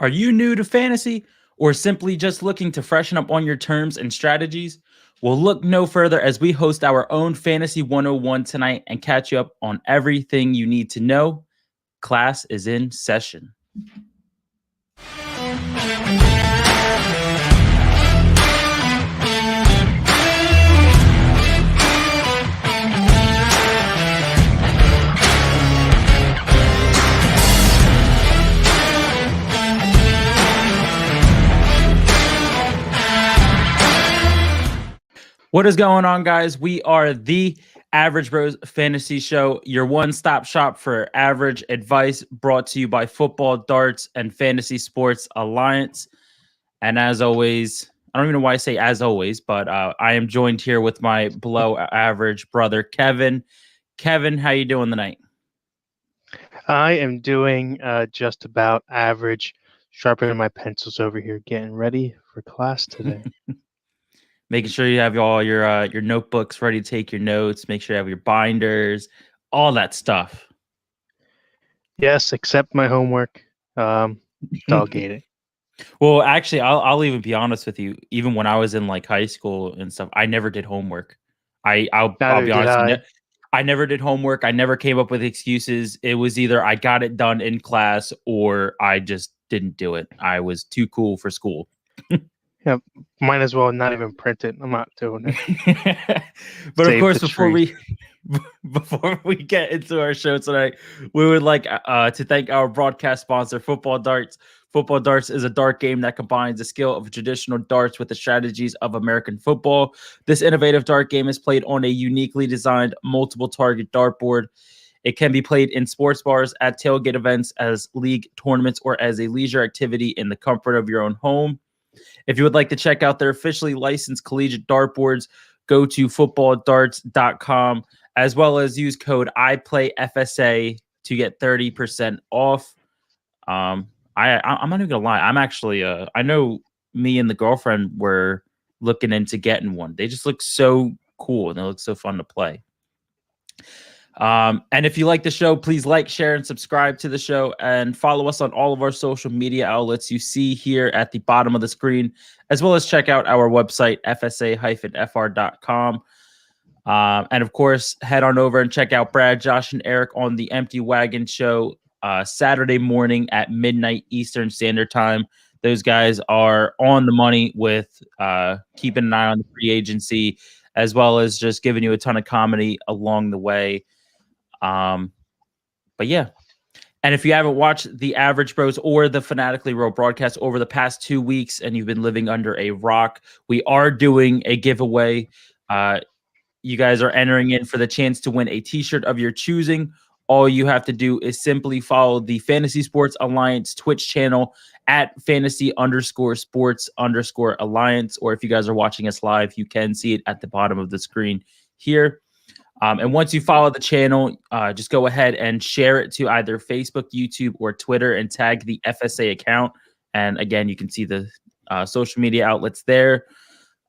Are you new to fantasy or simply just looking to freshen up on your terms and strategies? Well, look no further as we host our own Fantasy 101 tonight and catch you up on everything you need to know. Class is in session. What is going on, guys? We are the Average Bros Fantasy Show, your one-stop shop for average advice, brought to you by Football, Darts, and Fantasy Sports Alliance. And as always, I don't even know why I say as always, but I am joined here with my below-average brother, Kevin. Kevin, how you doing tonight? I am doing just about average, sharpening my pencils over here, getting ready for class today. Making sure you have all your notebooks ready to take your notes. Make sure you have your binders, all that stuff. Yes, except my homework. Dog-ate it. Well, actually, I'll even be honest with you. Even when I was in like high school and stuff, I never did homework. I'll be honest. I never did homework. I never came up with excuses. It was either I got it done in class or I just didn't do it. I was too cool for school. Yeah, might as well not even print it. I'm not doing it. But of course, before we get into our show tonight, we would like to thank our broadcast sponsor, Football Darts. Football Darts is a dart game that combines the skill of traditional darts with the strategies of American football. This innovative dart game is played on a uniquely designed multiple target dartboard. It can be played in sports bars, at tailgate events, as league tournaments, or as a leisure activity in the comfort of your own home. If you would like to check out their officially licensed collegiate dartboards, go to footballdarts.com, as well as use code IPLAYFSA to get 30% off. I'm not even gonna lie. I'm actually I know me and the girlfriend were looking into getting one. They just look so cool and they look so fun to play. And if you like the show, please like, share, and subscribe to the show, and follow us on all of our social media outlets you see here at the bottom of the screen, as well as check out our website, fsa-fr.com. And of course, head on over and check out Brad, Josh, and Eric on the Empty Wagon Show Saturday morning at midnight Eastern Standard Time. Those guys are on the money with keeping an eye on the free agency, as well as just giving you a ton of comedy along the way. But yeah. And if you haven't watched the Average Bros or the Fanatically Real broadcast over the past 2 weeks and you've been living under a rock, we are doing a giveaway. You guys are entering in for the chance to win a t-shirt of your choosing. All you have to do is simply follow the Fantasy Sports Alliance Twitch channel at fantasy_sports_alliance. Or if you guys are watching us live, you can see it at the bottom of the screen here. And once you follow the channel, just go ahead and share it to either Facebook, YouTube, or Twitter and tag the FSA account. And again, you can see the social media outlets there.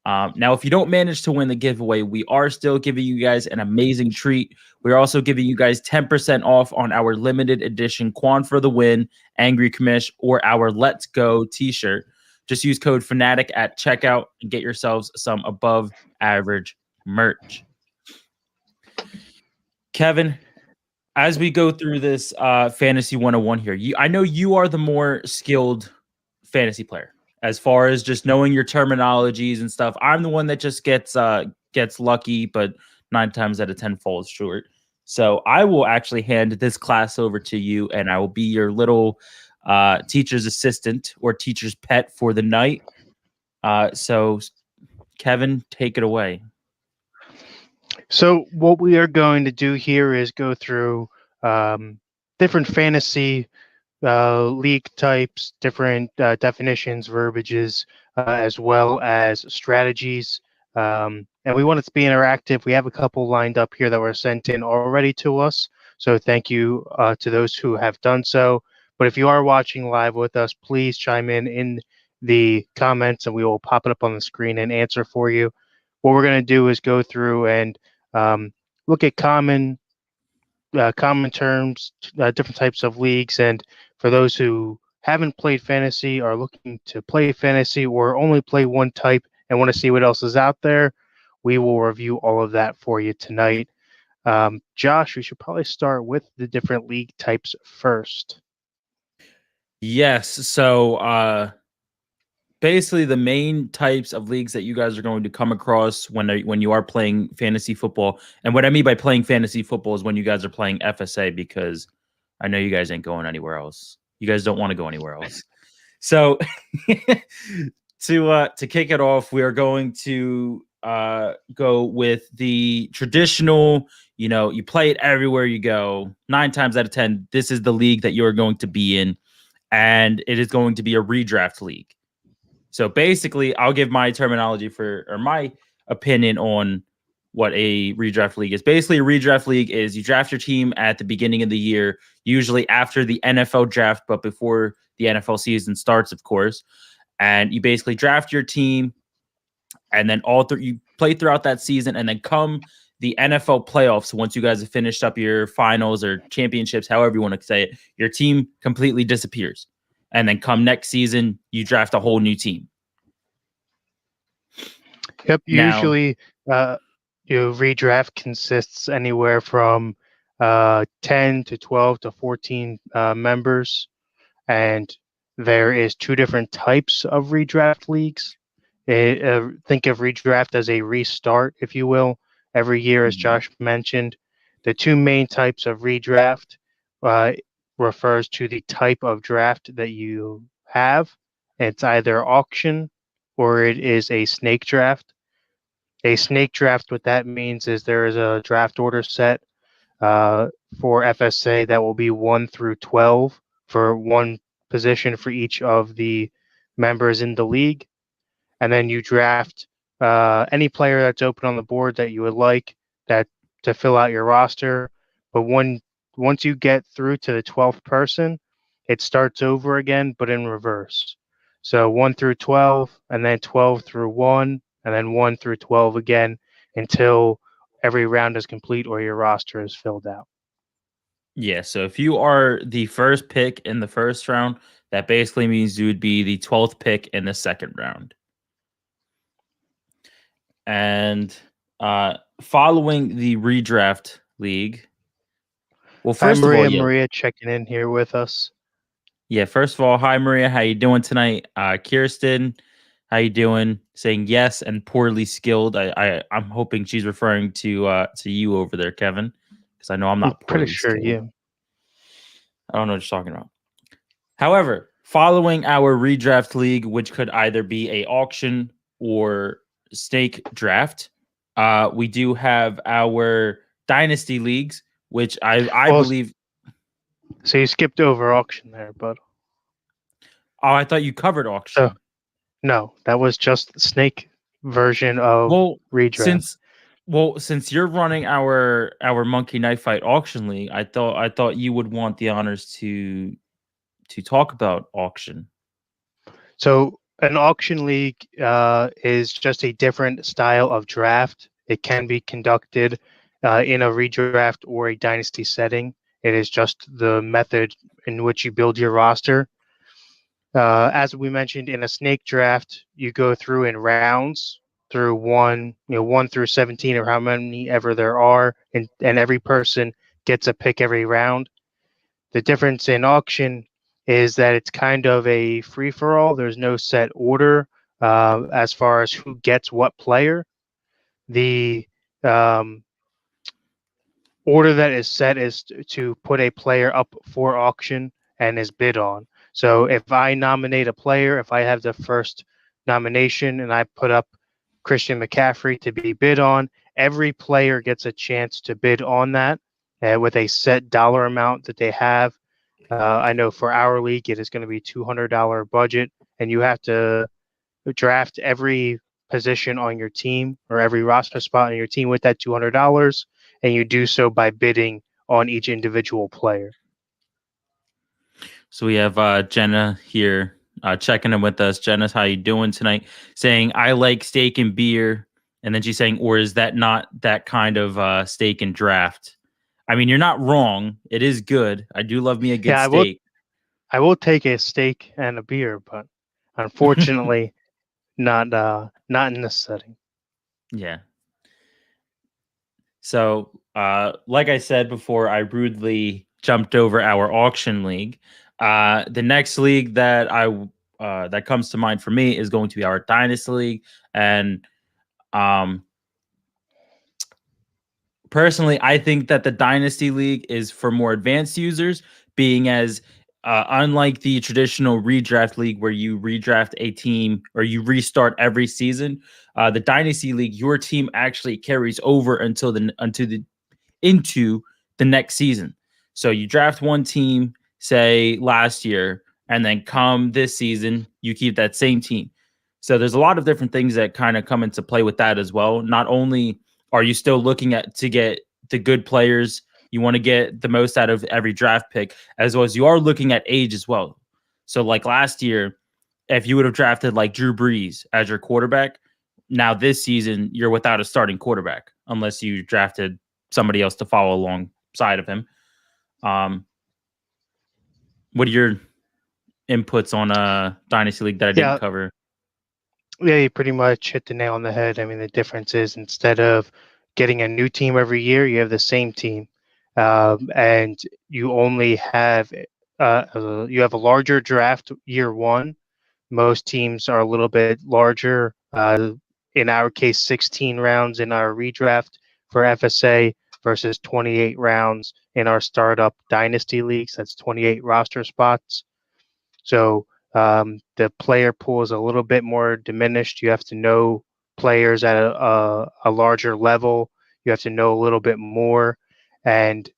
Now, if you don't manage to win the giveaway, we are still giving you guys an amazing treat. We're also giving you guys 10% off on our limited edition Quan for the Win, Angry Commish, or our Let's Go t-shirt. Just use code FANATIC at checkout and get yourselves some above average merch. Kevin, as we go through this Fantasy 101 here, I know you are the more skilled fantasy player as far as just knowing your terminologies and stuff. I'm the one that just gets lucky, but 9 times out of 10 falls short. So I will actually hand this class over to you, and I will be your little teacher's assistant or teacher's pet for the night. So, Kevin, take it away. So what we are going to do here is go through different fantasy league types, different definitions, verbiages, as well as strategies. And we want it to be interactive. We have a couple lined up here that were sent in already to us. So thank you to those who have done so. But if you are watching live with us, please chime in the comments and we will pop it up on the screen and answer for you. What we're going to do is go through and look at common terms, different types of leagues, and for those who haven't played fantasy, are looking to play fantasy, or only play one type and want to see what else is out there, we will review all of that for you tonight. Josh, we should probably start with the different league types first. Yes. So basically the main types of leagues that you guys are going to come across when you are playing fantasy football. And what I mean by playing fantasy football is when you guys are playing FSA, because I know you guys ain't going anywhere else. You guys don't want to go anywhere else. So to kick it off, we are going to go with the traditional, you play it everywhere you go. 9 times out of 10, this is the league that you're going to be in, and it is going to be a redraft league. So basically, I'll give my terminology or my opinion on what a redraft league is. Basically, a redraft league is you draft your team at the beginning of the year, usually after the NFL draft, but before the NFL season starts, of course. And you basically draft your team, and then you play throughout that season, and then come the NFL playoffs, once you guys have finished up your finals or championships, however you want to say it, your team completely disappears. And then come next season, you draft a whole new team. Yep. Usually, redraft consists anywhere from 10 to 12 to 14 members. And there is 2 different types of redraft leagues. Think of redraft as a restart, if you will, every year, as Josh mentioned. The 2 main types of redraft refers to the type of draft that you have. It's either auction or it is a snake draft. A snake draft, what that means is there is a draft order set for FSA that will be 1 through 12 for one position for each of the members in the league. And then you draft any player that's open on the board that you would like that to fill out your roster. But once you get through to the 12th person, it starts over again, but in reverse. So 1 through 12, and then 12 through 1, and then 1 through 12 again until every round is complete or your roster is filled out. Yeah, so if you are the first pick in the first round, that basically means you would be the 12th pick in the second round. And following the redraft league, well, first hi, Maria, of all, Maria checking in here with us. Yeah, first of all, hi Maria, how you doing tonight? Kirsten, how you doing? Saying yes and poorly skilled. I'm hoping she's referring to you over there, Kevin, because I know I'm not pretty poorly sure skilled. you. I don't know what you're talking about. However, following our redraft league, which could either be a auction or stake draft, we do have our dynasty leagues, which I believe. So you skipped over auction there, bud. Oh, I thought you covered auction. So, no, that was just the snake version of redraft. Since you're running our Monkey Knife Fight auction league, I thought you would want the honors to talk about auction. So an auction league is just a different style of draft. It can be conducted in a redraft or a dynasty setting. It is just the method in which you build your roster. As we mentioned, in a snake draft, you go through in rounds through 1 through 17 or how many ever there are, and every person gets a pick every round. The difference in auction is that it's kind of a free-for-all. There's no set order as far as who gets what player. The order that is set is to put a player up for auction and is bid on. So if I nominate a player, if I have the first nomination and I put up Christian McCaffrey to be bid on, every player gets a chance to bid on that with a set dollar amount that they have. I know for our league, it is going to be $200 budget, and you have to draft every position on your team or every roster spot on your team with that $200, and you do so by bidding on each individual player. So we have Jenna here checking in with us. Jenna, how you doing tonight? Saying, I like steak and beer. And then she's saying, or is that not that kind of steak and draft? I mean, you're not wrong. It is good. I do love me a good steak. I will take a steak and a beer, but unfortunately, not in this setting. Yeah. So, like I said before, I rudely jumped over our auction league. The next league that comes to mind for me is going to be our Dynasty League, and um, personally, I think that the Dynasty League is for more advanced users, being as unlike the traditional redraft league where you redraft a team or you restart every season. The Dynasty League, your team actually carries over into the next season. So you draft one team, say last year, and then come this season, you keep that same team. So there's a lot of different things that kind of come into play with that as well. Not only are you still looking at to get the good players, you want to get the most out of every draft pick, as well as you are looking at age as well. So like last year, if you would have drafted like Drew Brees as your quarterback, now this season you're without a starting quarterback unless you drafted somebody else to follow alongside of him. Um, what are your inputs on Dynasty League that I didn't Yeah, cover? yeah, you pretty much hit the nail on the head. I mean, the difference is instead of getting a new team every year, you have the same team, and you only have you have a larger draft year one. Most teams are a little bit larger. In our case, 16 rounds in our redraft for FSA versus 28 rounds in our startup dynasty leagues. That's 28 roster spots. So the player pool is a little bit more diminished. You have to know players at a larger level. You have to know a little bit more. And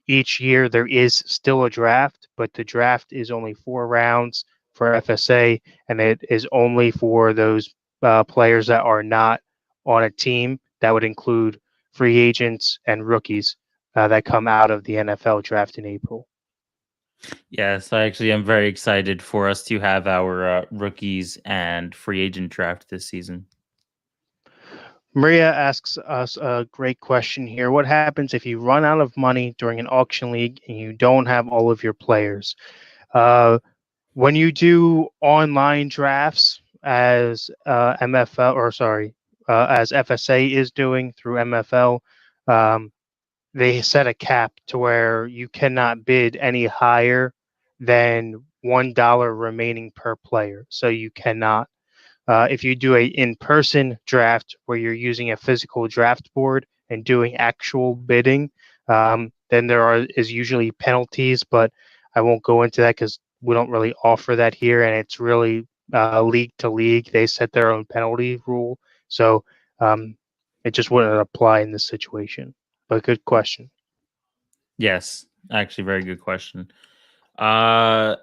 each year there is still a draft, but the draft is only 4 rounds for FSA, and it is only for those players that are not on a team. That would include free agents and rookies that come out of the NFL draft in April. Yes, I actually am very excited for us to have our rookies and free agent draft this season. Maria asks us a great question here. What happens if you run out of money during an auction league and you don't have all of your players? Uh, when you do online drafts, as MFL or sorry, as FSA is doing through MFL, um, they set a cap to where you cannot bid any higher than $1 remaining per player. So you cannot if you do a in-person draft where you're using a physical draft board and doing actual bidding, then is usually penalties, but I won't go into that because we don't really offer that here, and it's really league to league. They set their own penalty rule, so um, it just wouldn't apply in this situation. But good question. Yes, actually, very good question. Uh,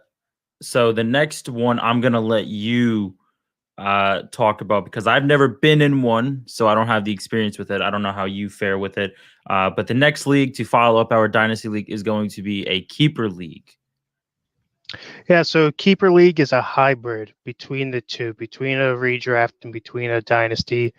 so the next one I'm gonna let you talk about because I've never been in one, so I don't have the experience with it. I don't know how you fare with it. But the next league to follow up our Dynasty League is going to be a keeper league. Yeah, so Keeper League is a hybrid between the two, between a redraft and between a dynasty,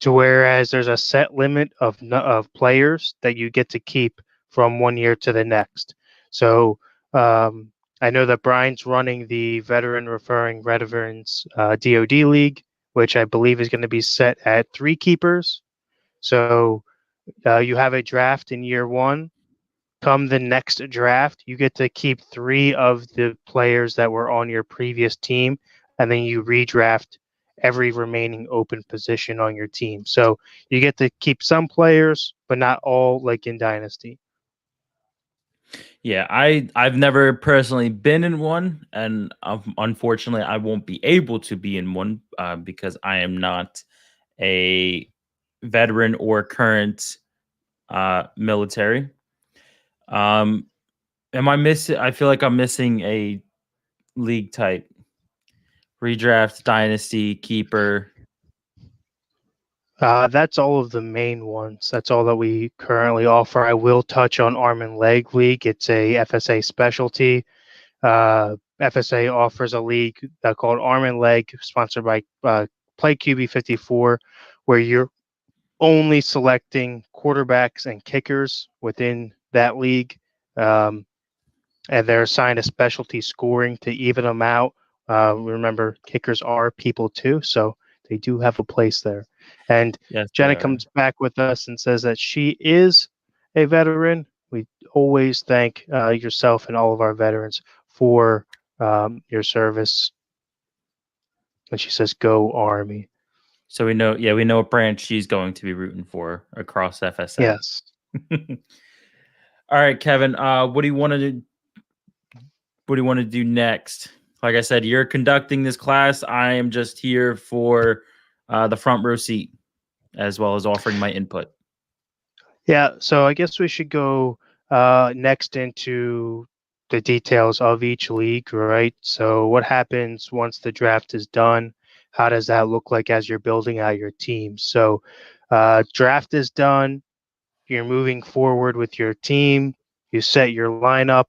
to whereas there's a set limit of players that you get to keep from one year to the next. So I know that Brian's running the veteran referring veterans DoD League, which I believe is going to be set at 3 keepers. So you have a draft in year one. Come the next draft, you get to keep 3 of the players that were on your previous team, and then you redraft every remaining open position on your team. So you get to keep some players, but not all, like in Dynasty. Yeah, I've never personally been in one, and unfortunately, I won't be able to be in one because I am not a veteran or current military. Um, am I missing? I feel like I'm missing a league type: redraft, dynasty, keeper. That's all of the main ones. That's all that we currently offer. I will touch on Arm and Leg League. It's a FSA specialty. FSA offers a league called Arm and Leg, sponsored by Play QB54, where you're only selecting quarterbacks and kickers within that league. Um, and they're assigned a specialty scoring to even them out. Remember, kickers are people too, so they do have a place there. And Yes, they Jenna are. comes back with us and says that she is a veteran. We always thank yourself and all of our veterans for your service. And she says, "Go Army." So we know, we know what branch she's going to be rooting for across FSA. Yes. All right, Kevin. What do you want to do? What do you want to do next? Like I said, you're conducting this class. I am just here for the front row seat, as well as offering my input. Yeah, so I guess we should go next into the details of each league, right? So what happens once the draft is done? How does that look like as you're building out your team? So draft is done. You're moving forward with your team. You set your lineup.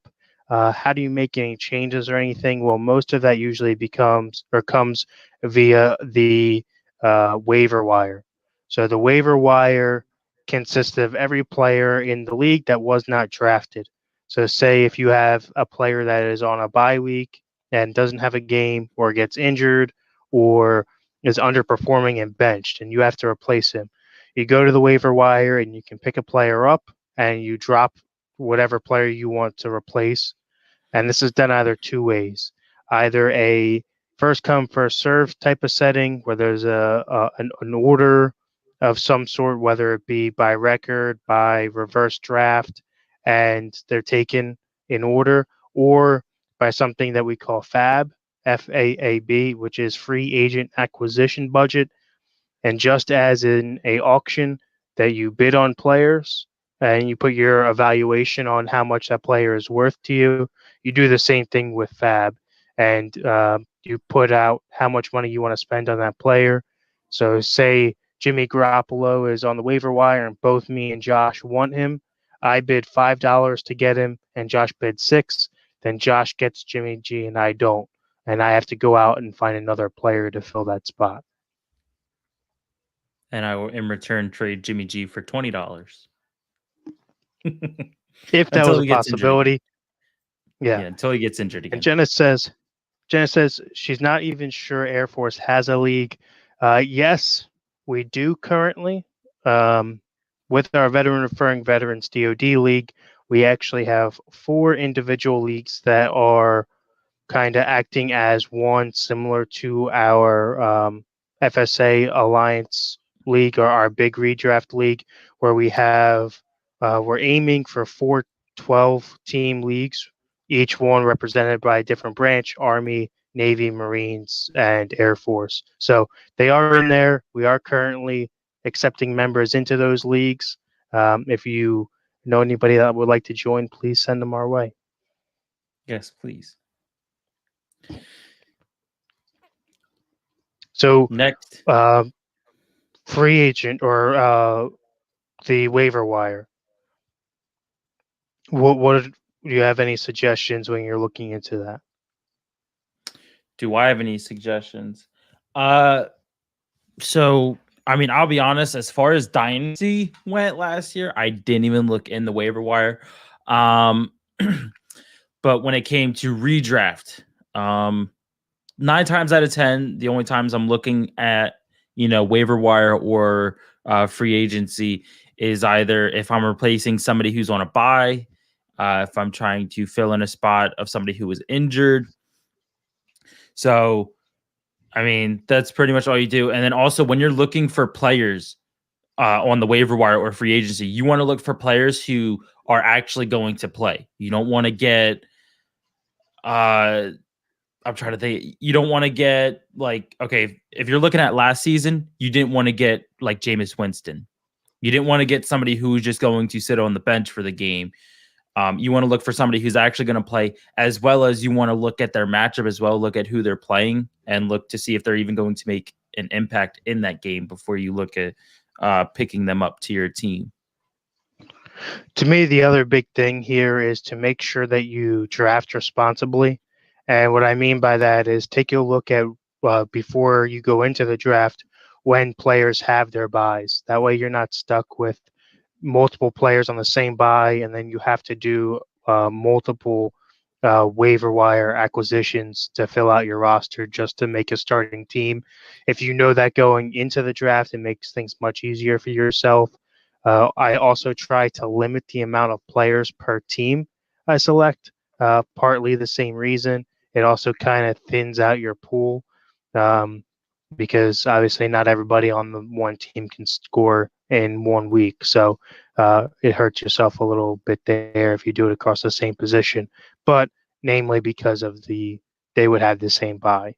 How do you make any changes or anything? Well, most of that usually becomes or comes via the waiver wire. So the waiver wire consists of every player in the league that was not drafted. So say if you have a player that is on a bye week and doesn't have a game or gets injured or is underperforming and benched and you have to replace him, you go to the waiver wire and you can pick a player up and you drop whatever player you want to replace. And this is done either two ways, either a first come first serve type of setting where there's an order of some sort, whether it be by record, by reverse draft, and they're taken in order, or by something that we call FAAB, which is free agent acquisition budget. And just as in a auction that you bid on players and you put your evaluation on how much that player is worth to you, you do the same thing with Fab, and you put out how much money you want to spend on that player. So say Jimmy Garoppolo is on the waiver wire and both me and Josh want him. I bid $5 to get him and Josh bid 6. Then Josh gets Jimmy G and I don't. And I have to go out and find another player to fill that spot. And I will, in return, trade Jimmy G for $20. If that was Until a he gets injured again. possibility. Yeah. Until he gets injured again. And Jenna says she's not even sure Air Force has a league. Yes, we do currently. With our veteran referring veterans DoD league, we actually have 4 individual leagues that are kind of acting as one, similar to our FSA Alliance League or our big redraft league, where we're aiming for 4 12-team leagues, each one represented by a different branch: Army, Navy, Marines, and Air Force. So they are in there. We are currently accepting members into those leagues. If you know anybody that would like to join, please send them our way. Yes, please. So next, free agent or the waiver wire. What do you have any suggestions when you're looking into that? Do I have any suggestions? So I mean, I'll be honest. As far as Dynasty went last year, I didn't even look in the waiver wire. But when it came to redraft, 9 times out of 10, the only times I'm looking at waiver wire or free agency is either if I'm replacing somebody who's on a bye, if I'm trying to fill in a spot of somebody who was injured. So, I mean, that's pretty much all you do. And then also when you're looking for players on the waiver wire or free agency, you want to look for players who are actually going to play. You don't want to get, I'm trying to think, you don't want to get like, okay, if you're looking at last season, you didn't want to get like Jameis Winston. You didn't want to get somebody who's just going to sit on the bench for the game. You want to look for somebody who's actually going to play, as well as you want to look at their matchup as well, look at who they're playing and look to see if they're even going to make an impact in that game before you look at picking them up to your team. To me, the other big thing here is to make sure that you draft responsibly. And what I mean by that is take a look at before you go into the draft when players have their buys. That way you're not stuck with multiple players on the same buy and then you have to do multiple waiver wire acquisitions to fill out your roster just to make a starting team. If you know that going into the draft, it makes things much easier for yourself. I also try to limit the amount of players per team I select, partly the same reason. It also kind of thins out your pool um, because obviously not everybody on the one team can score in 1 week. So it hurts yourself a little bit there if you do it across the same position. But namely because of they would have the same bye.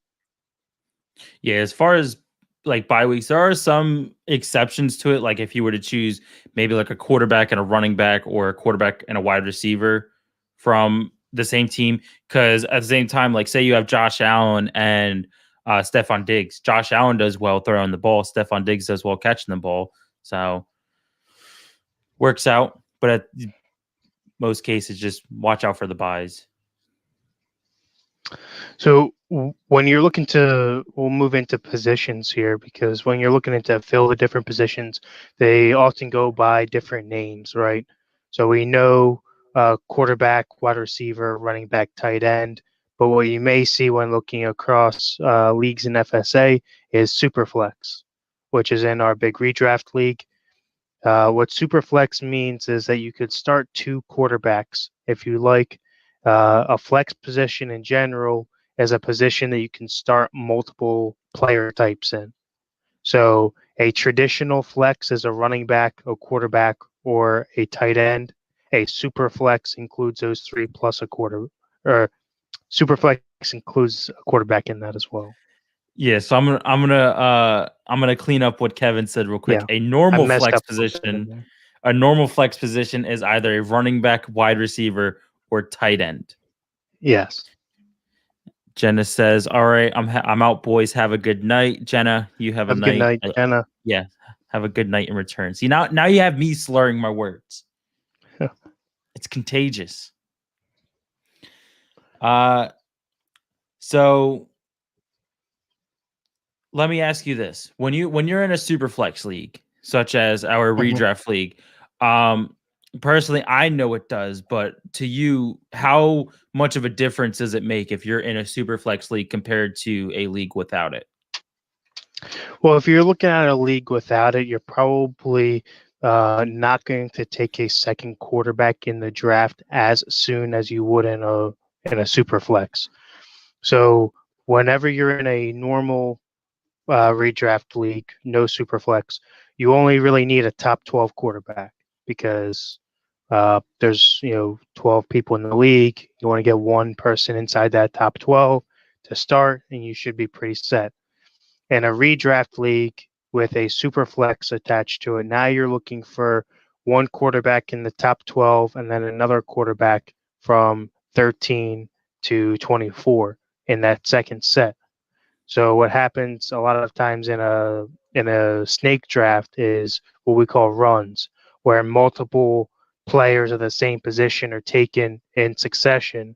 Yeah, as far as like bye weeks, there are some exceptions to it. Like if you were to choose maybe like a quarterback and a running back, or a quarterback and a wide receiver from the same team. Because at the same time, like say you have Josh Allen and Stephon Diggs. Josh Allen does well throwing the ball. Stephon Diggs does well catching the ball. So works out. But at most cases, just watch out for the buys. So when you're looking to, we'll move into positions here, because when you're looking to fill the different positions, they often go by different names, right? So we know quarterback, wide receiver, running back, tight end. But what you may see when looking across leagues in FSA is Superflex, which is in our big redraft league. What Superflex means is that you could start two quarterbacks if you like. A flex position in general is a position that you can start multiple player types in. So a traditional flex is a running back, a quarterback, or a tight end. A super flex includes those three plus a quarter, or super flex includes a quarterback in that as well. Yeah, so I'm gonna clean up what Kevin said real quick. Yeah, I messed up a bit in there. A normal flex position is either a running back, wide receiver, or tight end. Yes. Jenna says, "All right, I'm out, boys. Have a good night." Jenna, you have a Have a good night. night, Jenna. Yeah, have a good night in return. See, now you have me slurring my words. It's contagious. So let me ask you this: when you're in a super flex league, such as our redraft league, personally, I know it does, but to you, how much of a difference does it make if you're in a super flex league compared to a league without it? Well, if you're looking at a league without it, you're probably not going to take a second quarterback in the draft as soon as you would in a super flex. So whenever you're in a normal redraft league, no super flex, you only really need a top 12 quarterback because there's 12 people in the league. You want to get one person inside that top 12 to start, and you should be pretty set. In a redraft league with a super flex attached to it, now you're looking for one quarterback in the top 12 and then another quarterback from 13 to 24 in that second set. So what happens a lot of times in a snake draft is what we call runs, where multiple players of the same position are taken in succession.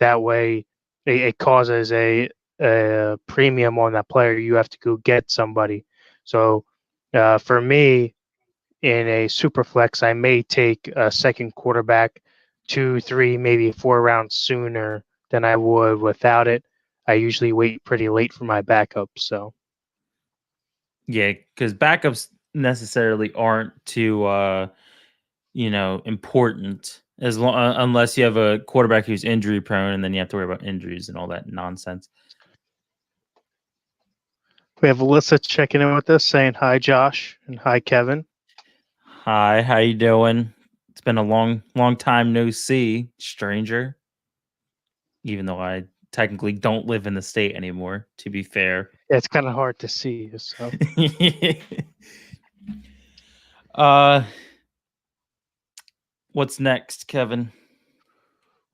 That way, it causes a premium on that player. You have to go get somebody. So for me, in a super flex, I may take a second quarterback 2, 3, maybe 4 rounds sooner than I would without it. I usually wait pretty late for my backups. So Yeah, because backups necessarily aren't too important as long unless you have a quarterback who's injury prone, and then you have to worry about injuries and all that nonsense. we have Alyssa checking in with us, saying hi, Josh, and hi, Kevin. Hi, how you doing? It's been a long time no see, stranger. Even though I technically don't live in the state anymore, to be fair. Yeah, it's kind of hard to see. So, what's next, Kevin?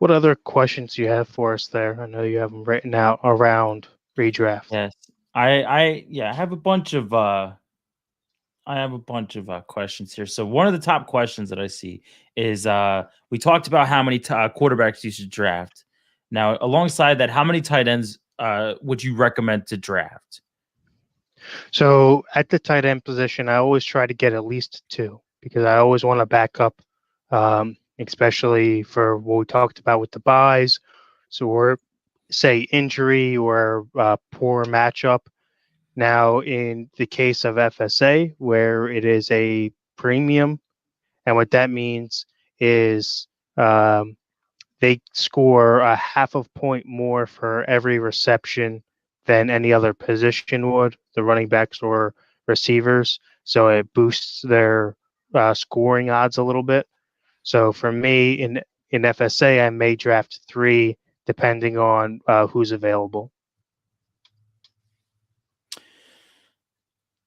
what other questions do you have for us there? I know you have them written out around redraft. Yes, I have a bunch of questions here. So one of the top questions that I see is we talked about how many quarterbacks you should draft. Now, alongside that, how many tight ends would you recommend to draft? So at the tight end position, I always try to get at least two because I always want to back up, especially for what we talked about with the buys or say injury or poor matchup. Now, in the case of FSA, where it is a premium, and what that means is they score a half of point more for every reception than any other position would, the running backs or receivers. So it boosts their scoring odds a little bit. So for me in FSA, I may draft 3 depending on who's available.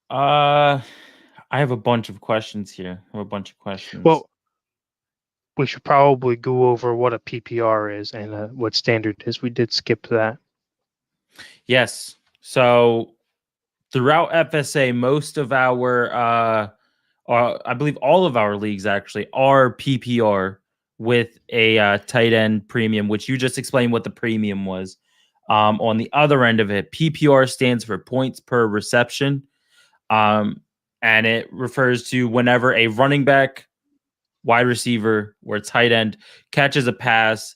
I have a bunch of questions here. Well, we should probably go over what a PPR is and what standard is. We did skip that. Yes. So throughout FSA, most of our, I believe all of our leagues actually are PPR with a tight end premium, which you just explained what the premium was. On the other end of it, PPR stands for points per reception. And it refers to whenever a running back, wide receiver, or tight end catches a pass,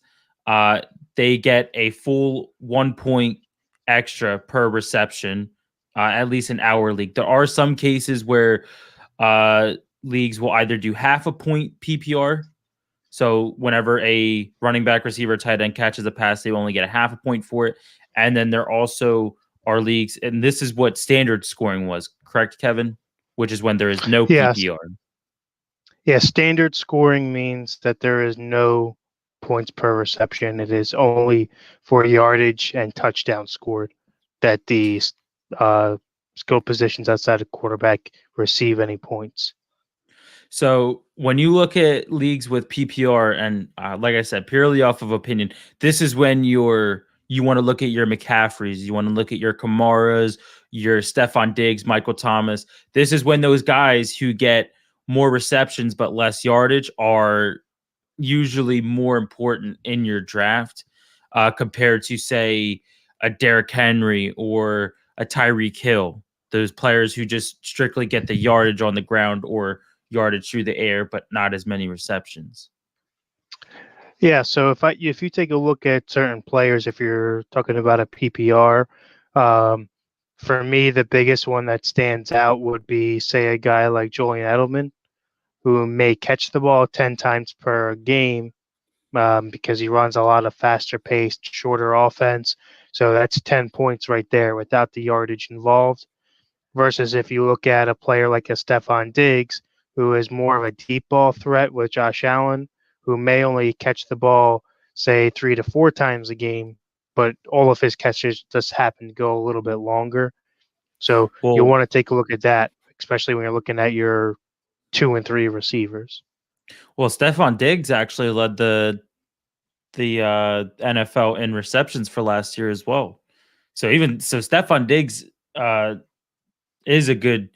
they get a full 1 point extra per reception, at least in our league. There are some cases where leagues will either do half a point PPR. So whenever a running back, receiver, tight end catches a pass, they only get a half a point for it. And then there also are leagues, and this is what standard scoring was, correct, Kevin? Which is when there is no PPR. Yeah, standard scoring means that there is no points per reception. It is only for yardage and touchdown scored that the skill positions outside of quarterback receive any points. So when you look at leagues with PPR, and like I said, purely off of opinion, this is when you want to look at your McCaffreys, you want to look at your Kamaras, your Stephon Diggs, Michael Thomas. This is when those guys who get more receptions but less yardage are usually more important in your draft compared to, say, a Derrick Henry or a Tyreek Hill. Those players who just strictly get the yardage on the ground or yardage through the air, but not as many receptions. Yeah, so if you take a look at certain players, if you're talking about a PPR, for me the biggest one that stands out would be, say, a guy like Julian Edelman, who may catch the ball 10 times per game because he runs a lot of faster paced, shorter offense. So that's 10 points right there without the yardage involved. Versus if you look at a player like a Stephon Diggs, who is more of a deep ball threat with Josh Allen, who may only catch the ball, say, 3 to 4 times a game, but all of his catches just happen to go a little bit longer. So you'll want to take a look at that, especially when you're looking at your 2 and 3 receivers. Well, Stephon Diggs actually led the NFL in receptions for last year as well. So Stephon Diggs is a good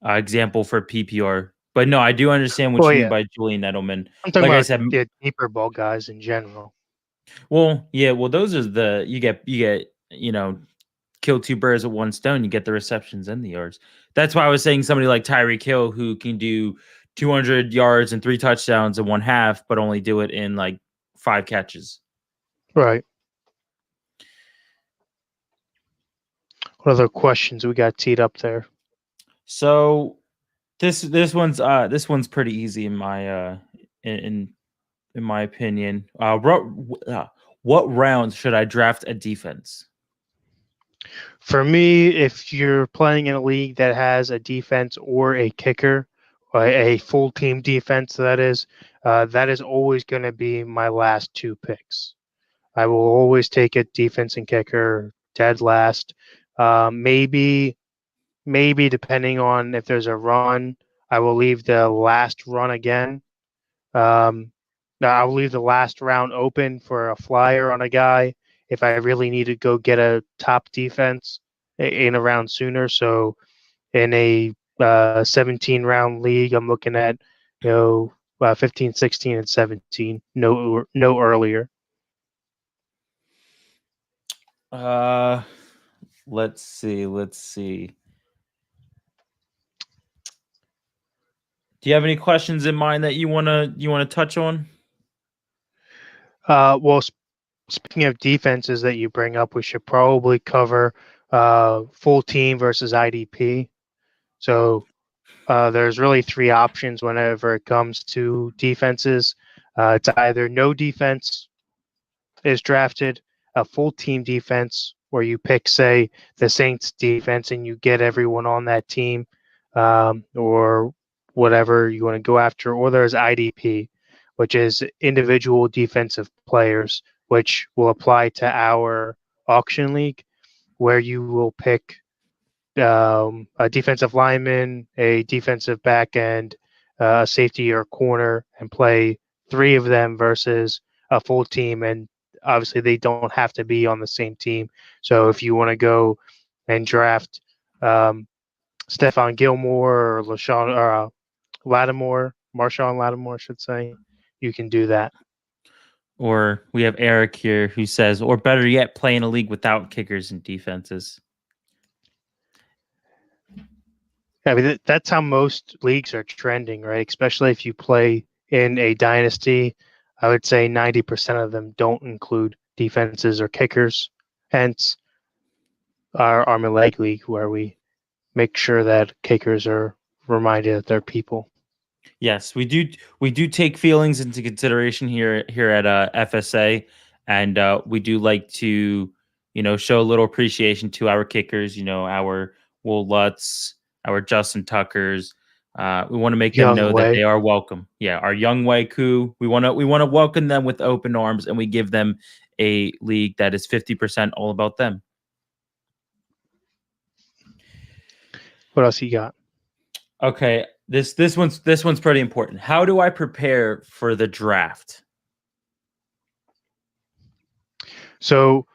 example for PPR. But no, I do understand what you mean by Julian Edelman. I'm talking about deeper ball guys in general. Well, yeah, those are you get kill 2 birds with 1 stone. You get the receptions and the yards. That's why I was saying somebody like Tyreek Hill, who can do 200 yards and 3 touchdowns in 1 half, but only do it in like 5 catches. Right. What other questions we got teed up there? So this one's pretty easy in my in my opinion. What rounds should I draft a defense? For me, if you're playing in a league that has a defense or a kicker, a full team defense, that is always going to be my last 2 picks. I will always take a defense and kicker dead last. Maybe depending on if there's a run, I will leave the last run again. I'll leave the last round open for a flyer on a guy if I really need to go get a top defense in a round sooner. So in a 17 round league, I'm looking at 15, 16, and 17. No earlier. Let's see. Do you have any questions in mind that you wanna touch on? Well, speaking of defenses that you bring up, we should probably cover full team versus IDP. So there's really three options whenever it comes to defenses. It's either no defense is drafted, a full team defense, where you pick, say, the Saints defense and you get everyone on that team, or whatever you want to go after, or there's IDP, which is individual defensive players, which will apply to our auction league, where you will pick a defensive lineman, a defensive back end, a safety or corner, and play three of them versus a full team. And obviously, they don't have to be on the same team. So if you want to go and draft Stephon Gilmore or LaShawn or Lattimore, Marshawn Lattimore, I should say, you can do that. Or we have Eric here who says, or better yet, play in a league without kickers and defenses. I mean, that's how most leagues are trending, right? Especially if you play in a dynasty. I would say 90% of them don't include defenses or kickers. Hence, our Arm and Leg League, where we make sure that kickers are reminded that they're people. Yes, we do. We do take feelings into consideration here at FSA, and we do like to, show a little appreciation to our kickers. Our Will Lutz, our Justin Tuckers. We want to make them know that they are welcome. Yeah, our Young Wei Koo. We want to welcome them with open arms, and we give them a league that is 50% all about them. What else you got? Okay, this one's pretty important. How do I prepare for the draft? So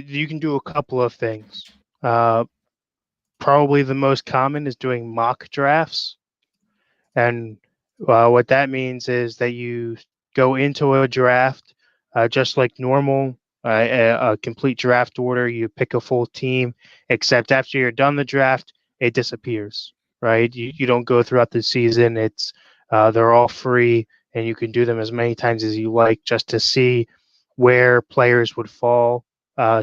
you can do a couple of things. Probably the most common is doing mock drafts. And what that means is that you go into a draft just like normal, a complete draft order. You pick a full team, except after you're done the draft, it disappears, right? You don't go throughout the season. It's they're all free, and you can do them as many times as you like just to see where players would fall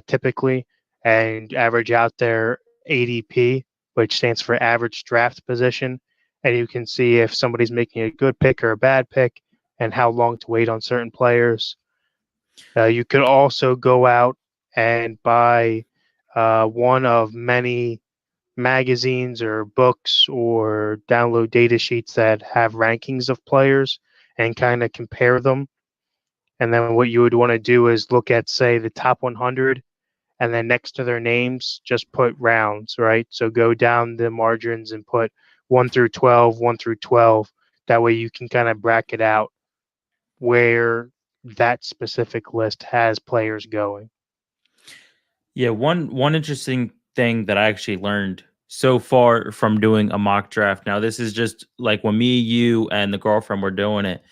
typically and average out their ADP, which stands for average draft position. And you can see if somebody's making a good pick or a bad pick and how long to wait on certain players. You could also go out and buy one of many magazines or books or download data sheets that have rankings of players and kind of compare them. And then what you would want to do is look at, say, the top 100, and then next to their names, just put rounds, right? So go down the margins and put 1 through 12, 1 through 12. That way you can kind of bracket out where that specific list has players going. Yeah, one interesting thing that I actually learned so far from doing a mock draft. Now, this is just like when me, you, and the girlfriend were doing it.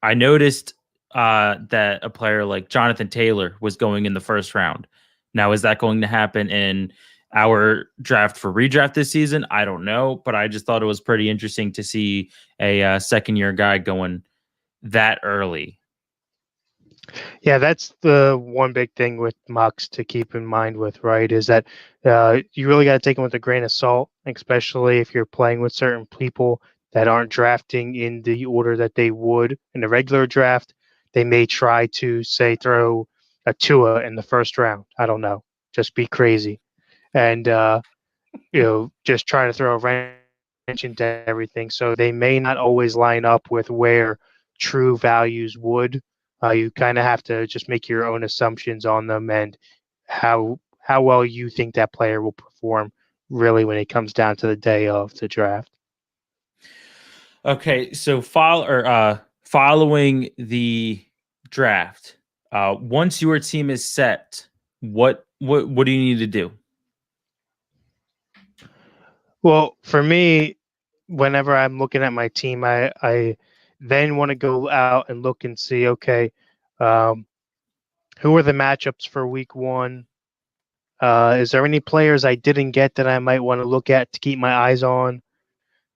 I noticed that a player like Jonathan Taylor was going in the first round. Now, is that going to happen in our draft for redraft this season? I don't know, but I just thought it was pretty interesting to see a second-year guy going that early. Yeah, that's the one big thing with mocks to keep in mind with, right, is that you really got to take them with a grain of salt, especially if you're playing with certain people that aren't drafting in the order that they would in a regular draft. They may try to, say, throw a Tua in the first round. I don't know. Just be crazy. And, just try to throw a wrench into everything. So they may not always line up with where true values would. You kind of have to just make your own assumptions on them and how well you think that player will perform really when it comes down to the day of the draft. Okay, so following the draft, once your team is set, what do you need to do? Well, for me, whenever I'm looking at my team, I then want to go out and look and see, okay, who are the matchups for week one? Is there any players I didn't get that I might want to look at to keep my eyes on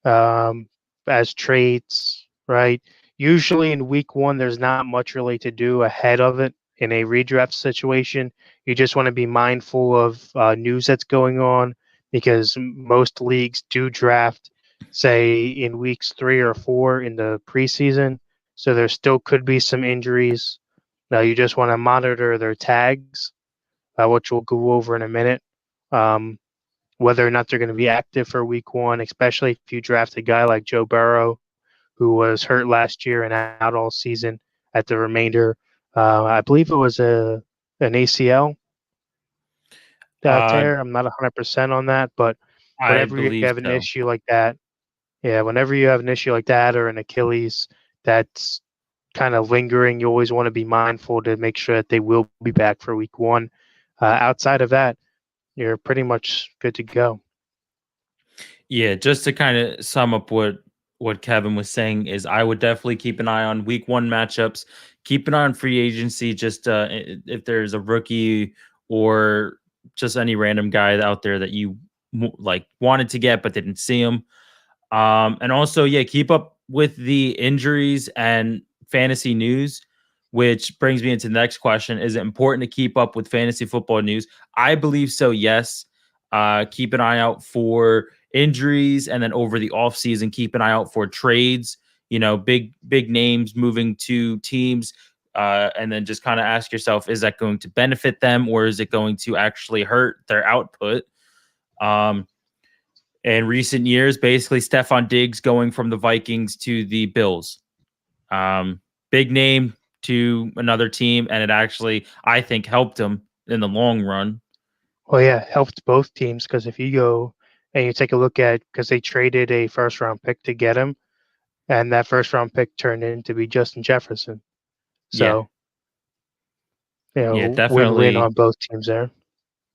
as traits, right? Usually in week one, there's not much really to do ahead of it in a redraft situation. You just want to be mindful of news that's going on because most leagues do draft, say, in weeks 3 or 4 in the preseason. So there still could be some injuries. Now you just want to monitor their tags, which we'll go over in a minute. Um, whether or not they're going to be active for week one, especially if you draft a guy like Joe Burrow, who was hurt last year and out all season at the remainder. I believe it was an ACL Uh, tear. I'm not 100% on that, but I whenever you believe have an so. issue like that, yeah, whenever you have an issue like that or an Achilles that's kind of lingering, you always want to be mindful to make sure that they will be back for week one. Outside of that, you're pretty much good to go. Yeah, just to kind of sum up what Kevin was saying is I would definitely keep an eye on week 1 matchups, keep an eye on free agency just if there's a rookie or just any random guy out there that you like wanted to get but didn't see him. And also, yeah, keep up with the injuries and fantasy news, which brings me into the next question. Is it important to keep up with fantasy football news? I believe so, yes. Keep an eye out for injuries, and then over the offseason, keep an eye out for trades, big names moving to teams. And then just kind of ask yourself, is that going to benefit them or is it going to actually hurt their output? In recent years, basically Stephon Diggs going from the Vikings to the Bills. Big name to another team, and it actually, I think, helped him in the long run. Well, yeah, helped both teams because if you go and you take a look at because they traded a first round pick to get him, and that first round pick turned into be Justin Jefferson. Yeah. So, Yeah, win-win definitely. on both teams there.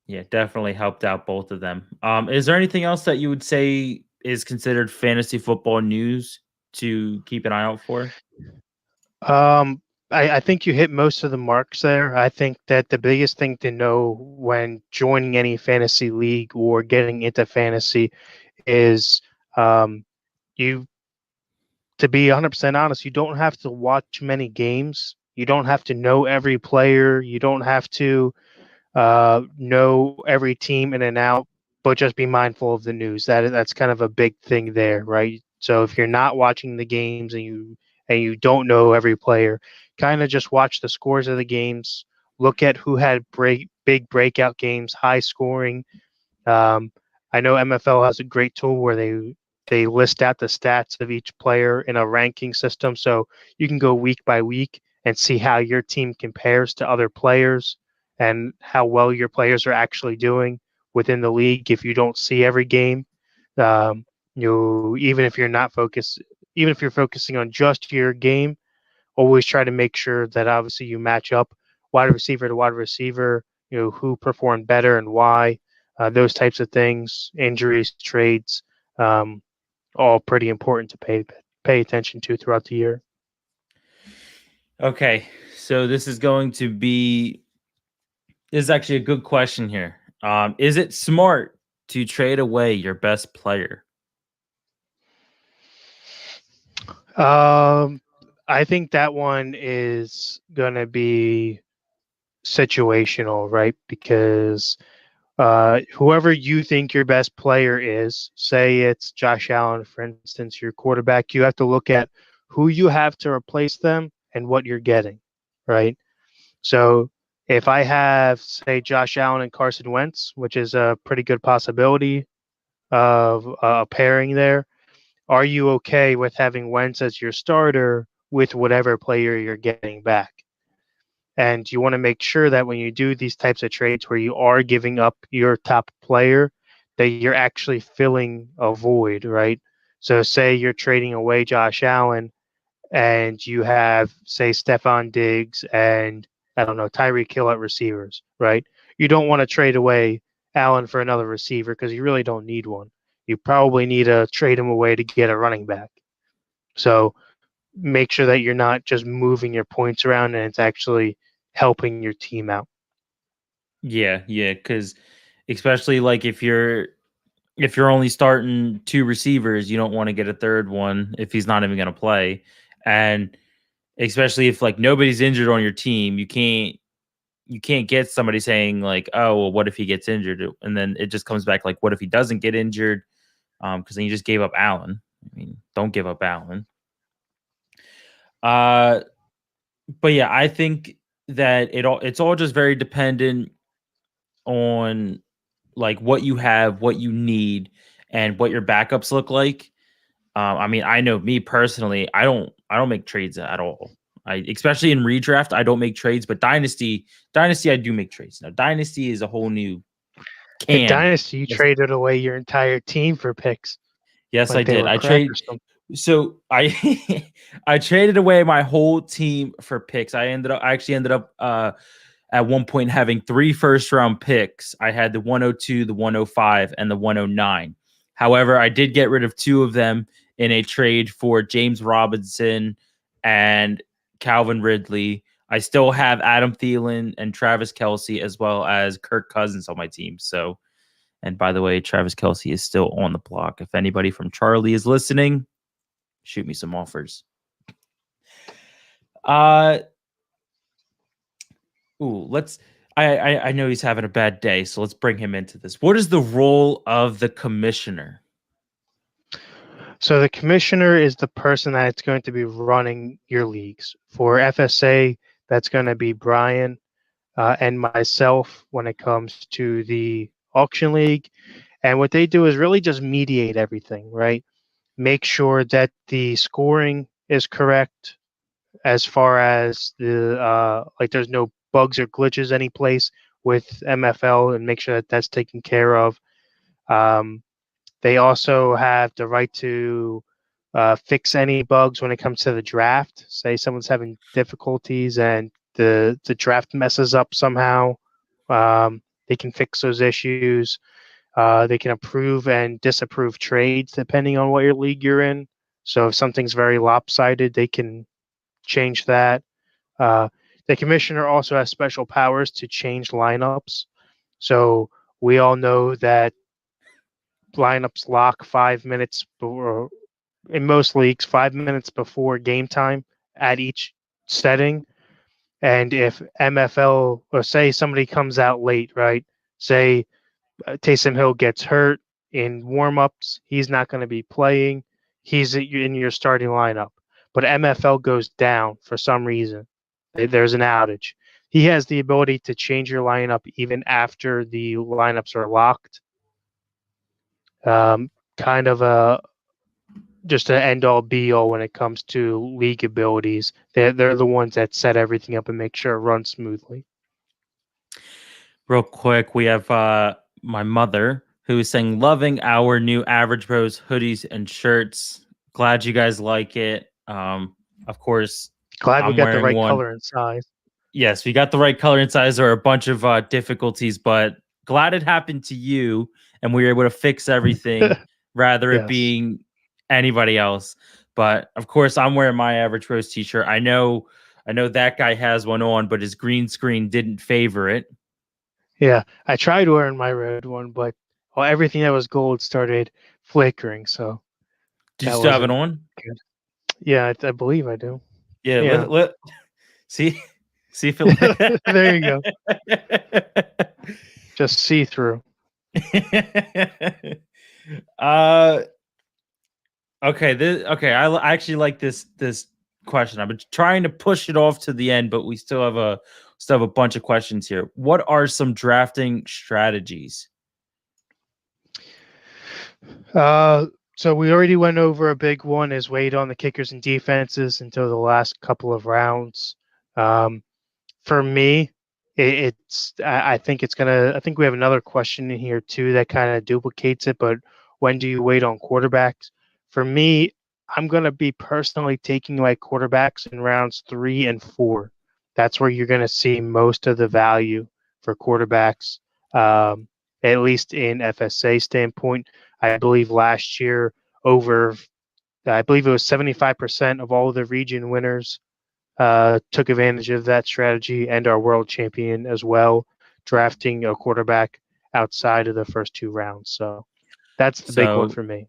Yeah, definitely helped out both of them. Is there anything else that you would say is considered fantasy football news to keep an eye out for? Um, I think you hit most of the marks there. I think that the biggest thing to know when joining any fantasy league or getting into fantasy is um, you, to be 100% honest, you don't have to watch many games. You don't have to know every player. You don't have to know every team in and out, but just be mindful of the news. That's kind of a big thing there, right? So if you're not watching the games and you don't know every player, kind of just watch the scores of the games. Look at who had big breakout games, high scoring. Um, I know MFL has a great tool where they list out the stats of each player in a ranking system, so you can go week by week and see how your team compares to other players and how well your players are actually doing within the league. If you don't see every game, um, you even if you're not focused, even if you're focusing on just your game, always try to make sure that obviously you match up wide receiver to wide receiver, who performed better and why, those types of things, injuries, trades, um, all pretty important to pay attention to throughout the year. Okay, so this is actually a good question here. Is it smart to trade away your best player? Um, I think that one is going to be situational, right? Because whoever you think your best player is, say it's Josh Allen, for instance, your quarterback, you have to look at who you have to replace them and what you're getting, right? So if I have, say, Josh Allen and Carson Wentz, which is a pretty good possibility of a pairing there, are you okay with having Wentz as your starter with whatever player you're getting back? And you want to make sure that when you do these types of trades where you are giving up your top player, that you're actually filling a void, right? So say you're trading away Josh Allen and you have, say, Stephon Diggs and I don't know, Tyreek Hill at receivers, right? You don't want to trade away Allen for another receiver because you really don't need one. You probably need to trade him away to get a running back. So make sure that you're not just moving your points around and it's actually helping your team out. Yeah, because especially like if you're only starting two receivers, you don't want to get a third one if he's not even going to play. And especially if like nobody's injured on your team, you can't get somebody saying like, oh, well, what if he gets injured? And then it just comes back like, what if he doesn't get injured? Because then you just gave up Allen. I mean, don't give up Allen. But yeah, I think that it's all just very dependent on like what you have, what you need, and what your backups look like. I mean, I know me personally, I don't make trades at all. Especially in redraft, I don't make trades, but dynasty, I do make trades. Now, dynasty is a whole new In can. Dynasty, you traded away your entire team for picks. Yes, like I did. I trade. So I I traded away my whole team for picks. I actually ended up at one point having 3 first-round picks. I had the 102, the 105, and the 109. However, I did get rid of 2 of them in a trade for James Robinson and Calvin Ridley. I still have Adam Thielen and Travis Kelce as well as Kirk Cousins on my team. So, and by the way, Travis Kelce is still on the block. If anybody from Charlie is listening, shoot me some offers. Let's. I know he's having a bad day, so let's bring him into this. What is the role of the commissioner? So the commissioner is the person that's going to be running your leagues. For FSA, that's going to be Brian and myself when it comes to the auction league. And what they do is really just mediate everything, right? Make sure that the scoring is correct as far as the like there's no bugs or glitches any place with MFL, and make sure that that's taken care of. They also have the right to fix any bugs when it comes to the draft. Say someone's having difficulties and the draft messes up somehow, they can fix those issues. They can approve and disapprove trades depending on what your league you're in. So if something's very lopsided, they can change that. The commissioner also has special powers to change lineups. So we all know that lineups lock 5 minutes before, in most leagues, 5 minutes before game time at each setting. And if MFL, or say somebody comes out late, right? Say Taysom Hill gets hurt in warm-ups, he's not going to be playing. He's in your starting lineup. But MFL goes down for some reason. There's an outage. He has the ability to change your lineup even after the lineups are locked. Kind of a just an end-all be-all when it comes to league abilities. They're the ones that set everything up and make sure it runs smoothly. Real quick, we have my mother who is saying, loving our new Average Bros hoodies and shirts. Glad you guys like it. Of course, glad we got the right color and size. Yes, we got the right color and size. There are a bunch of difficulties, but glad it happened to you and we were able to fix everything rather it being anybody else. But of course, I'm wearing my Average Bros t-shirt. I know that guy has one on, but his green screen didn't favor it. Yeah, I tried wearing my red one, but everything that was gold started flickering. So, do you still have it on? Good. Yeah, I believe I do. Yeah. See if it. There you go. Just see through. Okay. I actually like this question. I've been trying to push it off to the end, but we still have a bunch of questions here. What are some drafting strategies? So we already went over a big one is wait on the kickers and defenses until the last couple of rounds. For me, I think we have another question in here too that kind of duplicates it, but when do you wait on quarterbacks? For me, I'm going to be personally taking my quarterbacks in rounds 3 and 4. That's where you're going to see most of the value for quarterbacks, at least in FSA standpoint. I believe last year I believe it was 75% of all of the region winners took advantage of that strategy, and our world champion as well, drafting a quarterback outside of the first 2 rounds. So that's the big one for me.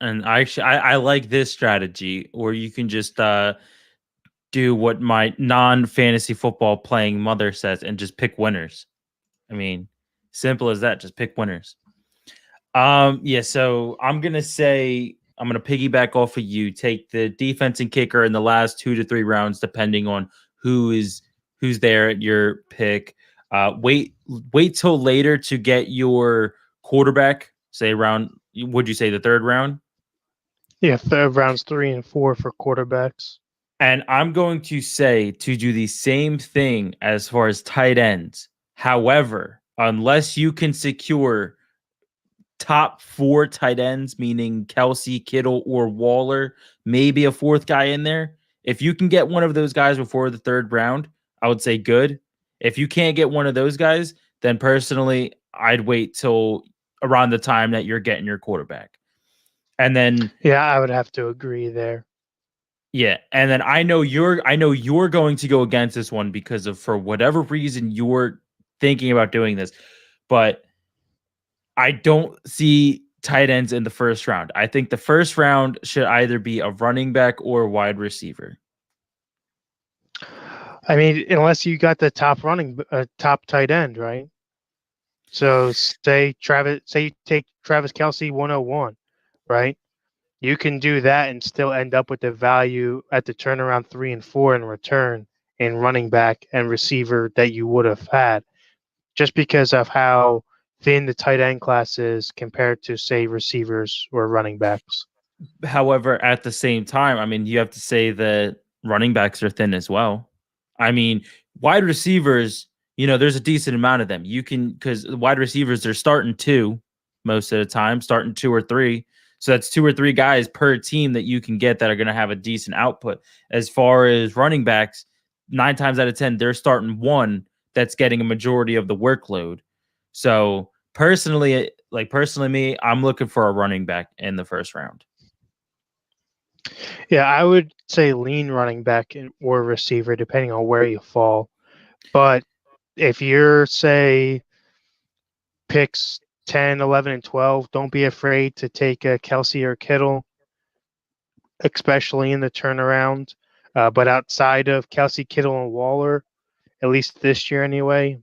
And I like this strategy, or you can just do what my non-fantasy football playing mother says and just pick winners. I mean, simple as that. Just pick winners. Yeah. So I'm gonna piggyback off of you. Take the defense and kicker in the last 2 to 3 rounds, depending on who's there at your pick. Wait till later to get your quarterback. Say round. Would you say the third round? Yeah, third rounds 3 and 4 for quarterbacks. And I'm going to say to do the same thing as far as tight ends. However, unless you can secure top 4 tight ends, meaning Kelsey, Kittle, or Waller, maybe a fourth guy in there. If you can get one of those guys before the third round, I would say good. If you can't get one of those guys, then personally, I'd wait till around the time that you're getting your quarterback. And then yeah, I would have to agree there. Yeah, and then I know you're going to go against this one because of for whatever reason you're thinking about doing this, but I don't see tight ends in the first round. I think the first round should either be a running back or a wide receiver. I mean, unless you got the top tight end, right? So say you take Travis Kelsey 101, right? You can do that and still end up with the value at the turnaround 3 and 4 in return in running back and receiver that you would have had, just because of how thin the tight end class is compared to, say, receivers or running backs. However, at the same time, I mean, you have to say that running backs are thin as well. I mean, wide receivers, there's a decent amount of them. You can, because wide receivers, they're starting 2 most of the time, starting 2 or 3. So that's 2 or 3 guys per team that you can get that are going to have a decent output. As far as running backs, 9 times out of 10, they're starting 1 that's getting a majority of the workload. So personally me, I'm looking for a running back in the first round. Yeah, I would say lean running back or receiver, depending on where you fall. But if you're, say, picks 10, 11, and 12, don't be afraid to take a Kelsey or Kittle, especially in the turnaround. But outside of Kelsey, Kittle, and Waller, at least this year anyway,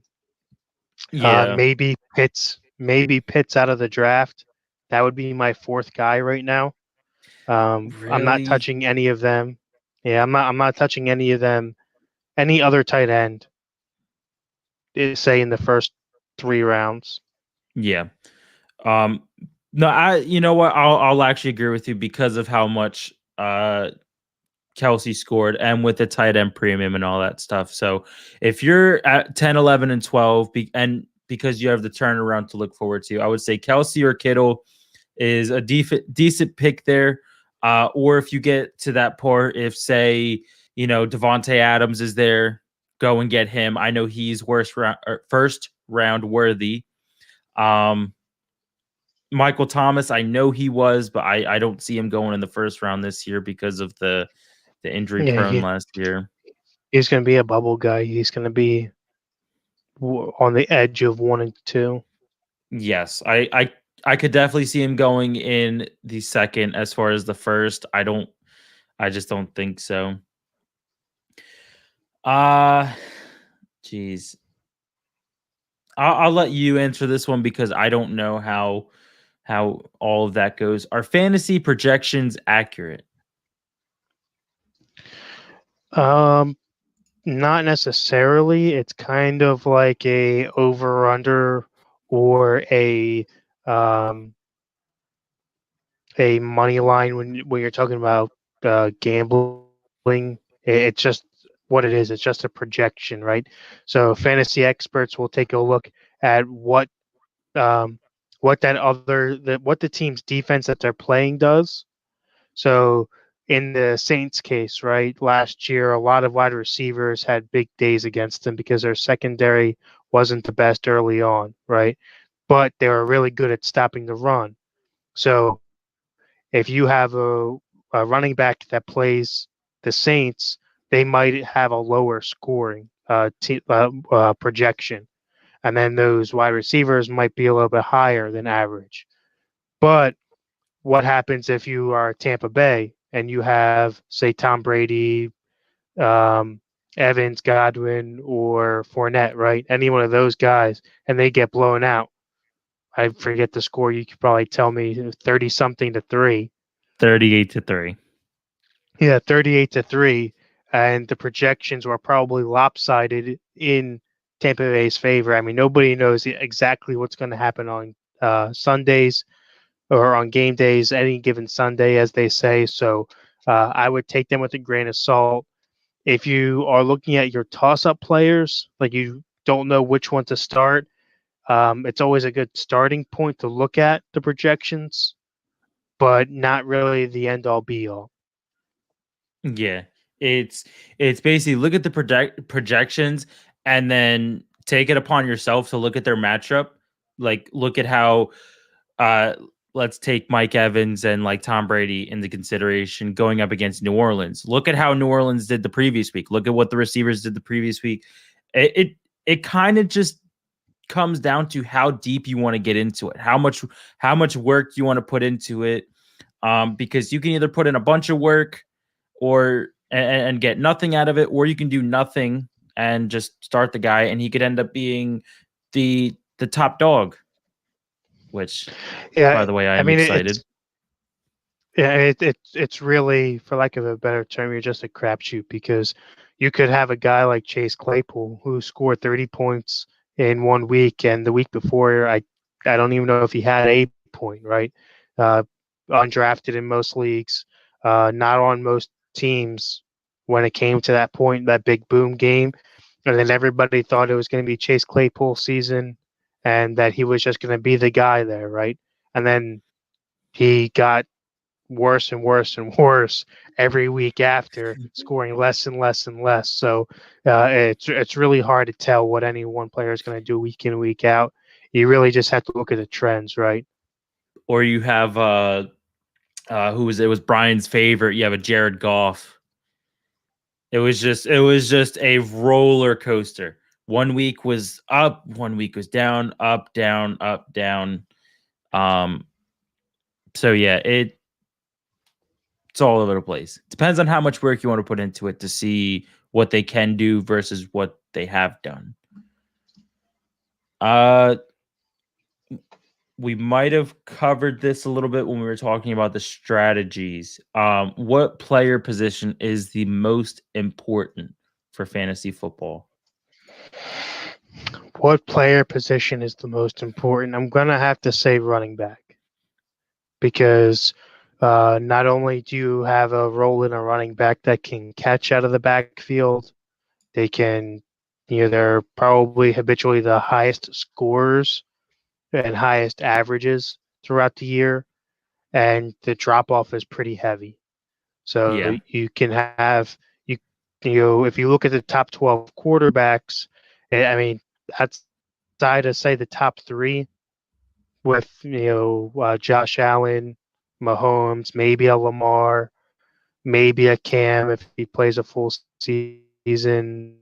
Yeah. maybe Pitts out of the draft. That would be my fourth guy right now. I'm not Really? touching any of them. Yeah, I'm not touching any of them. Any other tight end, say in the first 3 rounds. Yeah. Um no, you know what? I'll actually agree with you because of how much Kelsey scored and with the tight end premium and all that stuff. So if you're at 10, 11, and 12, and because you have the turnaround to look forward to, I would say Kelsey or Kittle is a decent pick there. Or if you get to that part, if say, Devontae Adams is there, go and get him. I know he's first round worthy. Michael Thomas, I know he was, but I don't see him going in the first round this year because of the injury Yeah, prone last year. he's going to be a bubble guy. He's going to be on the edge of 1 and 2. Yes, I could definitely see him going in the second. As far as the first, I just don't think so. Geez. I'll let you answer this one because I don't know how all of that goes. Are fantasy projections accurate? Not necessarily. It's kind of like a over under or money line when you're talking about gambling. It's just what it is. It's just a projection, right? So fantasy experts will take a look at what the team's defense that they're playing does. So in the Saints case, right, last year, a lot of wide receivers had big days against them because their secondary wasn't the best early on, right? But they were really good at stopping the run. So if you have a running back that plays the Saints, they might have a lower scoring projection. And then those wide receivers might be a little bit higher than average. But what happens if you are Tampa Bay and you have, say, Tom Brady, um, Evans, Godwin, or Fournette, right? Any one of those guys, and they get blown out. I forget the score. You could probably tell me 30 something to 3. 38-3. Yeah, 38 to 3. And the projections were probably lopsided in Tampa Bay's favor. I mean, nobody knows exactly what's going to happen on Sundays or on game days, any given Sunday, as they say. So I would take them with a grain of salt. If you are looking at your toss-up players, like you don't know which one to start, it's always a good starting point to look at the projections, but not really the end-all be-all. Yeah, it's it's basically look at the projections and then take it upon yourself to look at their matchup. Like look at how uh let's take Mike Evans and like Tom Brady into consideration going up against New Orleans. Look at how New Orleans did the previous week. Look at what the receivers did the previous week. It kind of just comes down to how deep you want to get into it. How much work you want to put into it. Because you can either put in a bunch of work or and get nothing out of it, or you can do nothing and just start the guy, and he could end up being the top dog. Which, by Yeah, the way, I I am mean excited. it's really, for lack of a better term, you're just a crapshoot because you could have a guy like Chase Claypool who scored 30 points in 1 week, and the week before, I don't even know if he had a point, right? Uh, Undrafted in most leagues, not on most teams when it came to that point, that big boom game, and then everybody thought it was going to be Chase Claypool season, and that he was just going to be the guy there, right? And then he got worse and worse and worse every week after, scoring less and less and less. So it's really hard to tell what any one player is going to do week in, week out. You really just have to look at the trends, right? Or you have who was it? Was Brian's favorite? You have a Jared Goff. It was just a roller coaster. 1 week was up, 1 week was down, up, down, up, down. Um, so yeah, it's all over the place. Depends on how much work you want to put into it to see what they can do versus what they have done. Uh, we might have covered this a little bit when we were talking about the strategies. What player position is the most important for fantasy football? What player position is the most important? I'm going to have to say running back because not only do you have a role in a running back that can catch out of the backfield, they can, they're probably habitually the highest scorers and highest averages throughout the year, and the drop off is pretty heavy. So Yeah, you can have you if you look at the top 12 quarterbacks, I mean, outside of say the top three with Josh Allen, Mahomes, maybe a Lamar, maybe a Cam if he plays a full season.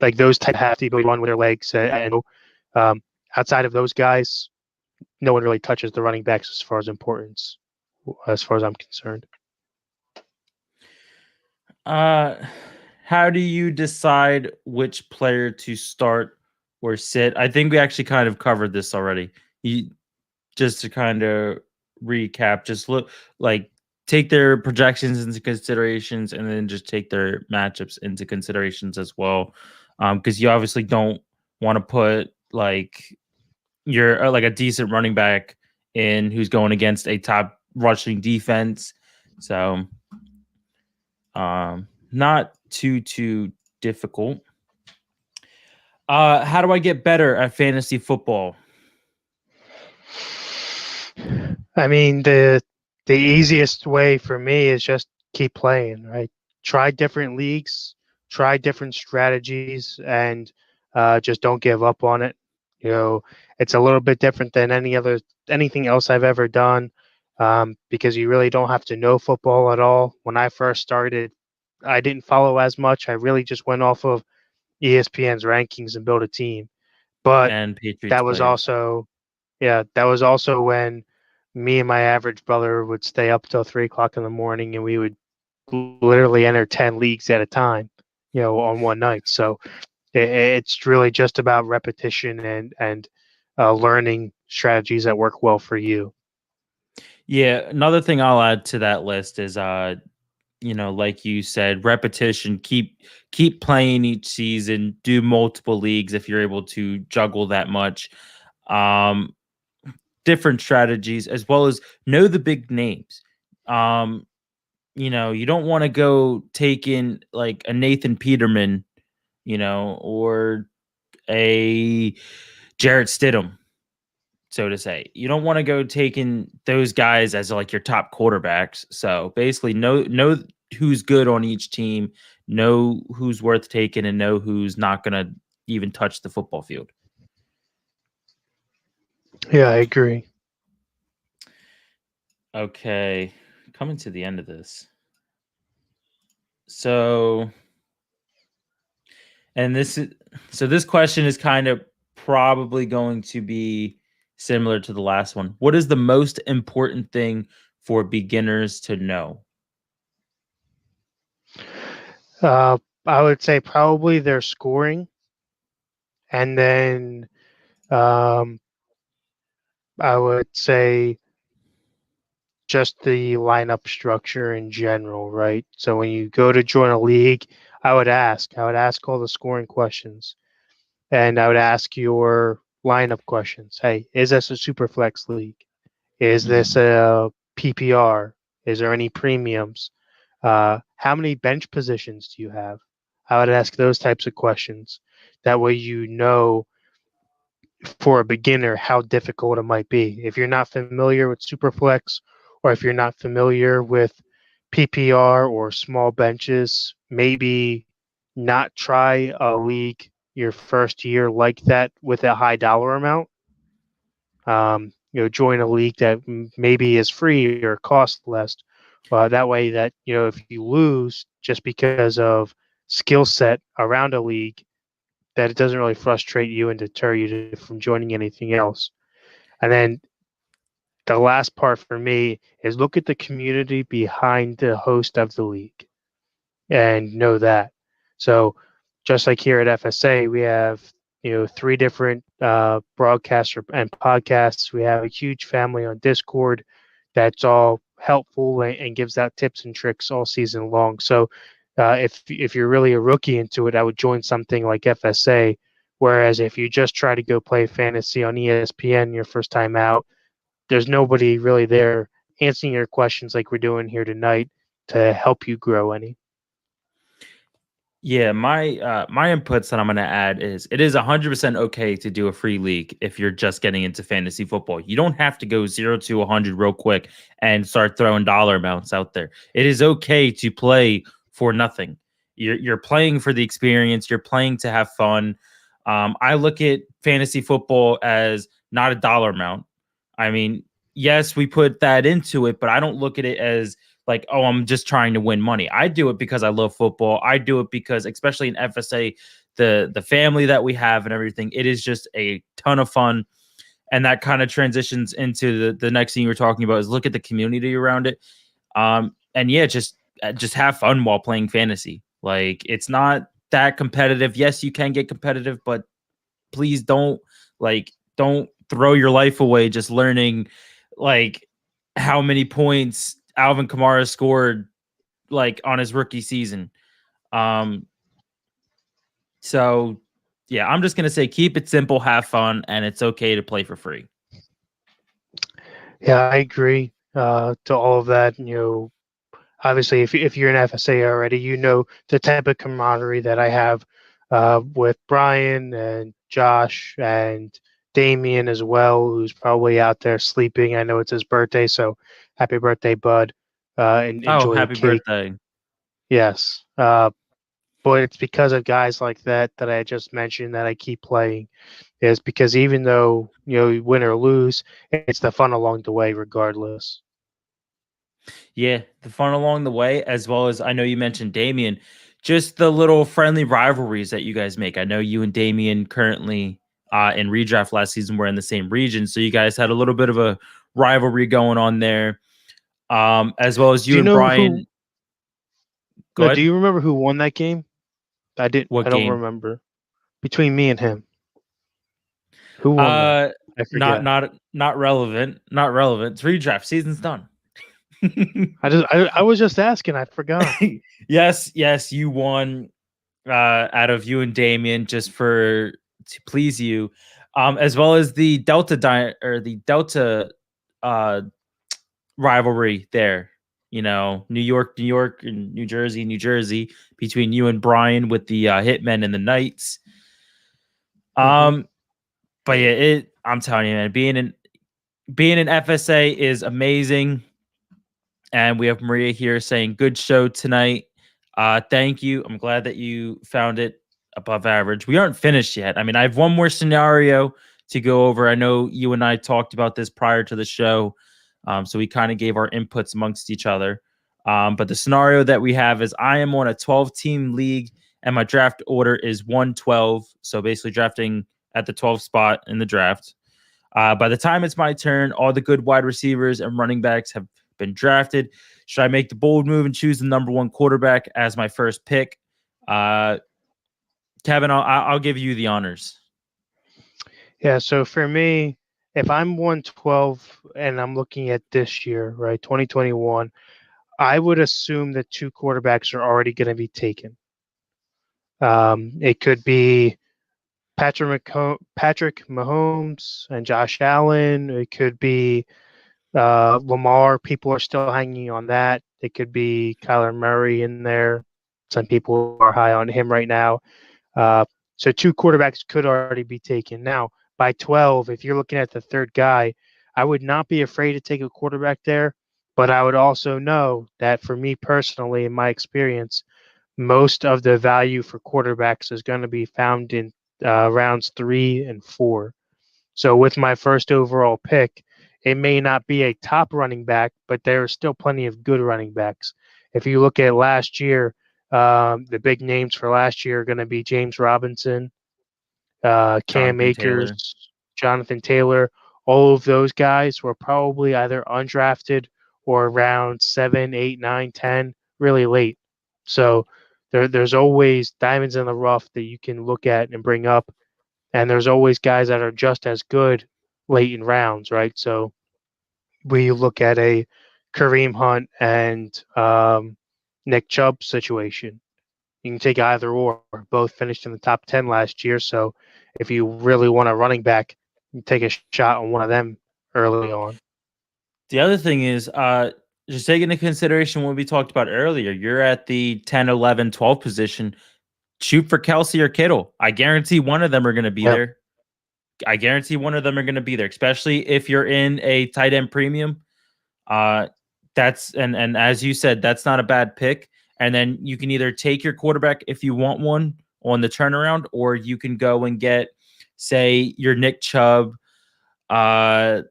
Like those type have the ability to run with their legs, and outside of those guys, no one really touches the running backs as far as importance, as far as I'm concerned. Uh, how do you decide which player to start or sit? I think we actually kind of covered this already. You just to kind of recap, just look like take their projections into considerations and then just take their matchups into considerations as well. Because you obviously don't want to put like you're like a decent running back in who's going against a top rushing defense. So not too difficult. How do I get better at fantasy football? I mean, the easiest way for me is just keep playing, right? Try different leagues, try different strategies, and just don't give up on it. It's a little bit different than anything else I've ever done, because you really don't have to know football at all. When I first started, I didn't follow as much. I really just went off of ESPN's rankings and built a team. But and Patriots that was players. also, yeah, that was also when me and my average brother would stay up till 3 o'clock in the morning, and we would literally enter 10 leagues at a time, on one night. So it's really just about repetition and learning strategies that work well for you. Yeah, another thing I'll add to that list is like you said, repetition, keep playing each season, do multiple leagues if you're able to juggle that much. Um Different strategies as well as know the big names. Um you don't want to go take in like a Nathan Peterman, or a Jarrett Stidham, so to say. You don't want to go taking those guys as like your top quarterbacks. So basically, know who's good on each team, know who's worth taking, and know who's not going to even touch the football field. Yeah, I agree. Okay, coming to the end of this. So, and this question is kind of probably going to be similar to the last one. What is the most important thing for beginners to know? I would say probably their scoring, and then um, I would say just the lineup structure in general, right? So when you go to join a league, I would ask all the scoring questions, and I would ask your lineup questions. Hey, is this a super flex league? Is this Mhm. a PPR? Is there any premiums? How many bench positions do you have? I would ask those types of questions. That way, for a beginner how difficult it might be. If you're not familiar with Superflex, or if you're not familiar with PPR or small benches, maybe not try a league your first year like that with a high dollar amount. Join a league that maybe is free or costs less. That way, that if you lose just because of skill set around a league, that it doesn't really frustrate you and deter you from joining anything else. And then the last part for me is look at the community behind the host of the league and know that. So just like here at FSA, we have three different broadcasts and podcasts. We have a huge family on Discord that's all helpful and gives out tips and tricks all season long. So if you're really a rookie into it, I would join something like FSA. Whereas if you just try to go play fantasy on ESPN your first time out, there's nobody really there answering your questions like we're doing here tonight to help you grow any. Yeah, my inputs that I'm going to add is it is 100% okay to do a free league if you're just getting into fantasy football. You don't have to go 0 to 100 real quick and start throwing dollar amounts out there. It is okay to play for nothing. You're playing for the experience, you're playing to have fun. I look at fantasy football as not a dollar amount. I mean, yes, we put that into it, but I don't look at it as like, oh, I'm just trying to win money. I do it because I love football. I do it because, especially in FSA, the family that we have and everything, it is just a ton of fun. And that kind of transitions into the next thing you were talking about is look at the community around it. And yeah, just have fun while playing fantasy. Like it's not that competitive. Yes, you can get competitive, but please don't throw your life away just learning like how many points Alvin Kamara scored like on his rookie season. Um so yeah, I'm just going to say keep it simple, have fun, and it's okay to play for free. Yeah, I agree to all of that. Obviously, if you're an FSA already, you know the type of camaraderie that I have with Brian and Josh and Damien as well, who's probably out there sleeping. I know it's his birthday, so happy birthday, bud. And Oh, enjoy the happy cake. birthday. Yes. But it's because of guys like that I just mentioned that I keep playing. Is because even though you win or lose, it's the fun along the way, regardless. Yeah, the fun along the way, as well as I know you mentioned Damien, just the little friendly rivalries that you guys make. I know you and Damien currently in redraft last season were in the same region. So you guys had a little bit of a rivalry going on there. As well as you and Brian. Go ahead. Do you remember who won that game? I didn't. What I don't game? remember. Between me and him, who won that? I forget. Not relevant. Not relevant. It's redraft. Season's done. I was just asking. I forgot. Yes, you won. Out of you and Damien, just to please you, as well as the Delta rivalry there. New York, and New Jersey, between you and Brian with the Hitmen and the Knights. But yeah, I'm telling you, man, being in FSA is amazing. And we have Maria here saying, "Good show tonight. Thank you. I'm glad that you found it above average." We aren't finished yet. I mean, I have one more scenario to go over. I know you and I talked about this prior to the show, so we kind of gave our inputs amongst each other. But the scenario that we have is I am on a 12-team league, and my draft order is 112. So basically drafting at the 12th spot in the draft. By the time it's my turn, all the good wide receivers and running backs have been drafted. Should I make the bold move and choose the number 1 quarterback as my first pick? Kevin, I'll give you the honors. Yeah, so for me, if I'm 112 and I'm looking at this year, right, 2021, I would assume that 2 quarterbacks are already going to be taken. It could be Patrick Mahomes and Josh Allen. It could be Lamar. People are still hanging on that. It could be Kyler Murray in there. Some people are high on him right now. So 2 quarterbacks could already be taken. Now, by 12, if you're looking at the third guy, I would not be afraid to take a quarterback there. But I would also know that for me personally, in my experience, most of the value for quarterbacks is going to be found in rounds 3 and 4. So with my first overall pick, it may not be a top running back, but there are still plenty of good running backs. If you look at last year, the big names for last year are going to be James Robinson, Cam Akers, Jonathan Taylor. All of those guys were probably either undrafted or around 7, 8, 9, 10, really late. So there's always diamonds in the rough that you can look at and bring up. And there's always guys that are just as good late in rounds, right? So we look at a Kareem Hunt and Nick Chubb situation. You can take either or. Both finished in the top 10 last year. So if you really want a running back, you take a shot on one of them early on. The other thing is, just take into consideration what we talked about earlier. You're at the 10, 11, 12 position. Shoot for Kelsey or Kittle. I guarantee one of them are going to be there. I guarantee one of them are going to be there, especially if you're in a tight end premium. That's and as you said, that's not a bad pick. And then you can either take your quarterback if you want one on the turnaround, or you can go and get, say, your Nick Chubb. Blanking.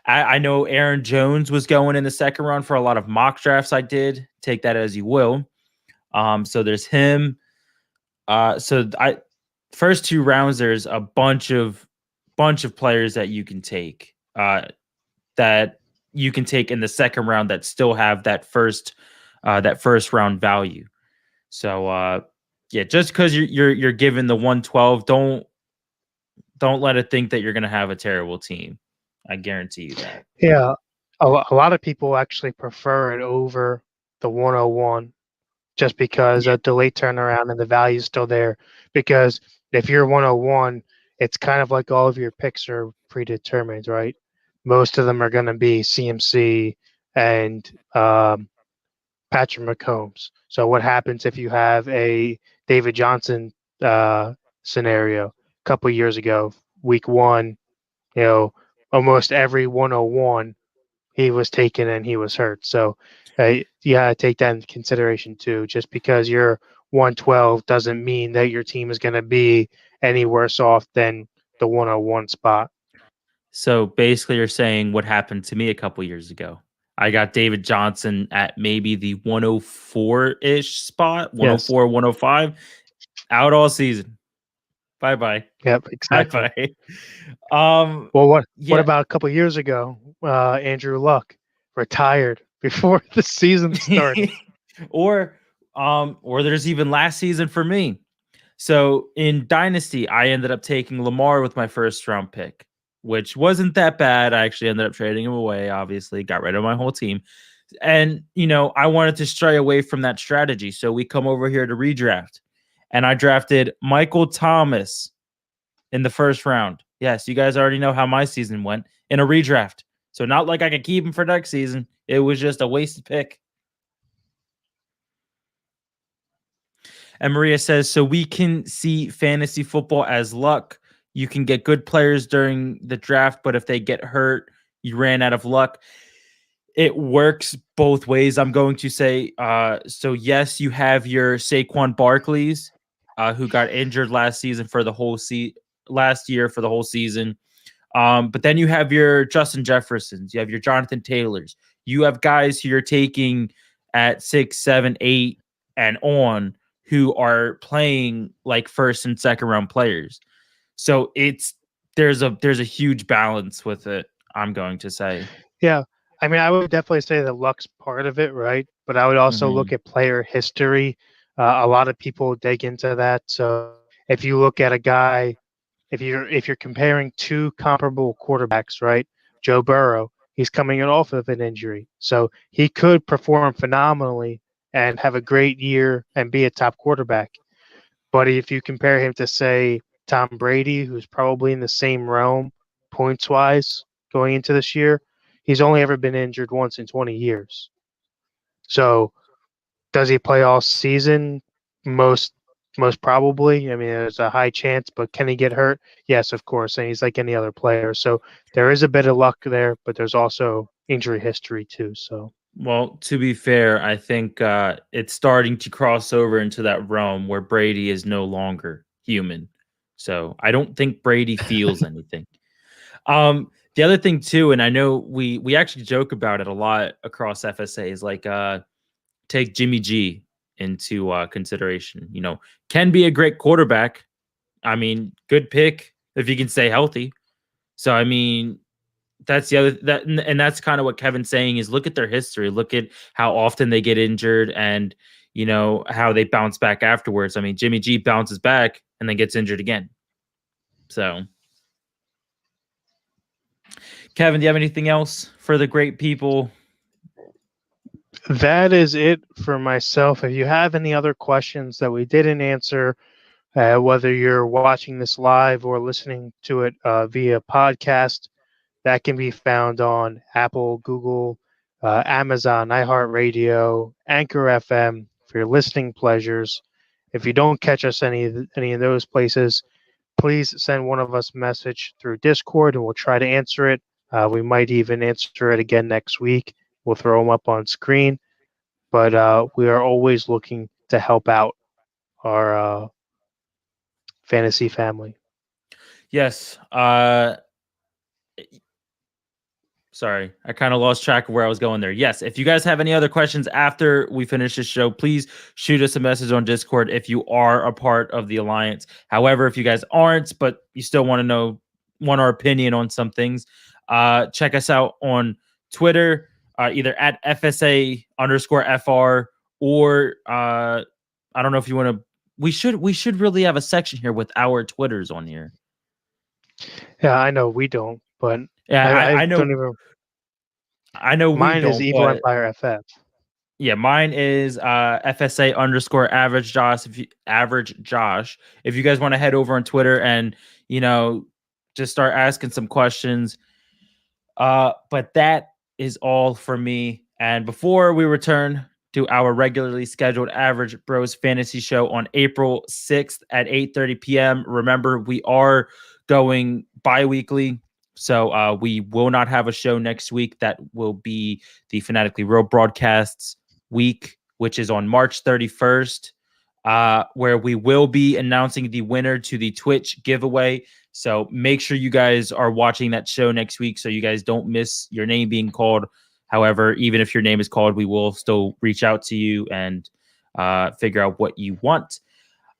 I know Aaron Jones was going in the second round for a lot of mock drafts. I did. Take that as you will. So there's him. First 2 rounds, there's a bunch of players that you can take. That you can take in the second round that still have that first round value. So yeah, just because you're given the 112, don't let it think that you're going to have a terrible team. I guarantee you that. Yeah, a lot of people actually prefer it over the 101 just because of the late turnaround and the value is still there. Because if you're 101, it's kind of like all of your picks are predetermined, right? Most of them are going to be CMC and Patrick Mahomes. So what happens if you have a David Johnson scenario? A couple of years ago, week 1, almost every 101 he was taken and he was hurt. So you gotta take that into consideration too. Just because you're 112 doesn't mean that your team is going to be any worse off than the 101 spot. So basically, you're saying what happened to me a couple years ago. I got David Johnson at maybe the 104-ish spot, 104, yes. 105, out all season. Bye-bye. Yep, exactly. Bye-bye. Well, what Yeah. about a couple years ago? Andrew Luck retired before the season started. or there's even last season for me. So in Dynasty, I ended up taking Lamar with my first round pick, which wasn't that bad. I actually ended up trading him away, obviously, got rid of my whole team. And, I wanted to stray away from that strategy. So we come over here to redraft. And I drafted Michael Thomas in the first round. Yes, you guys already know how my season went in a redraft. So not like I could keep him for next season. It was just a wasted pick. And Maria says, so we can see fantasy football as luck. You can get good players during the draft, but if they get hurt, you ran out of luck. It works both ways. I'm going to say, so yes, you have your Saquon Barkleys, who got injured last year for the whole season. But then you have your Justin Jeffersons, you have your Jonathan Taylors, you have guys who you're taking at 6, 7, 8, and on who are playing like first and second round players. So there's a huge balance with it, I'm going to say. Yeah. I mean, I would definitely say that luck's part of it, right? But I would also look at player history. A lot of people dig into that. So if you look at a guy, if you're comparing two comparable quarterbacks, right? Joe Burrow, he's coming off of an injury, so he could perform phenomenally and have a great year and be a top quarterback. But if you compare him to, say, Tom Brady, who's probably in the same realm points wise going into this year, he's only ever been injured once in 20 years. So does he play all season? Most probably. I mean, there's a high chance, but can he get hurt? Yes, of course. And he's like any other player. So there is a bit of luck there, but there's also injury history too. So, well, to be fair, I think it's starting to cross over into that realm where Brady is no longer human. So I don't think Brady feels anything. The other thing too, and I know we actually joke about it a lot across FSA, is like take Jimmy G into consideration. Can be a great quarterback. I mean, good pick if you can stay healthy. So I mean, that's the other and that's kind of what Kevin's saying is look at their history, look at how often they get injured and how they bounce back afterwards. I mean, Jimmy G bounces back and then gets injured again. So Kevin, do you have anything else for the great people? that is it for myself. If you have any other questions that we didn't answer, whether you're watching this live or listening to it via podcast, that can be found on Apple, Google, Amazon, iHeartRadio, Anchor FM for your listening pleasures. If you don't catch us any of those places, please send one of us a message through Discord, and we'll try to answer it. We might even answer it again next week. We'll throw them up on screen. But we are always looking to help out our fantasy family. Yes. Sorry, I kind of lost track of where I was going there. Yes, if you guys have any other questions after we finish this show, please shoot us a message on Discord if you are a part of the Alliance. However, if you guys aren't, but you still want our opinion on some things, check us out on Twitter, either at FSA_FR or I don't know if you want to. We should really have a section here with our Twitters on here. Yeah, I know we don't, but yeah, I know. Don't even. I know mine we don't. Is Evil Empire FF. Yeah, mine is FSA_average Josh. If you guys want to head over on Twitter and just start asking some questions. But that is all for me. And before we return to our regularly scheduled Average Bros Fantasy Show on April 6th at 8:30 p.m., remember we are going bi-weekly. So we will not have a show next week. That will be the Fanatically Real broadcasts week, which is on March 31st, where we will be announcing the winner to the Twitch giveaway. So make sure you guys are watching that show next week so you guys don't miss your name being called. However, even if your name is called, we will still reach out to you and figure out what you want.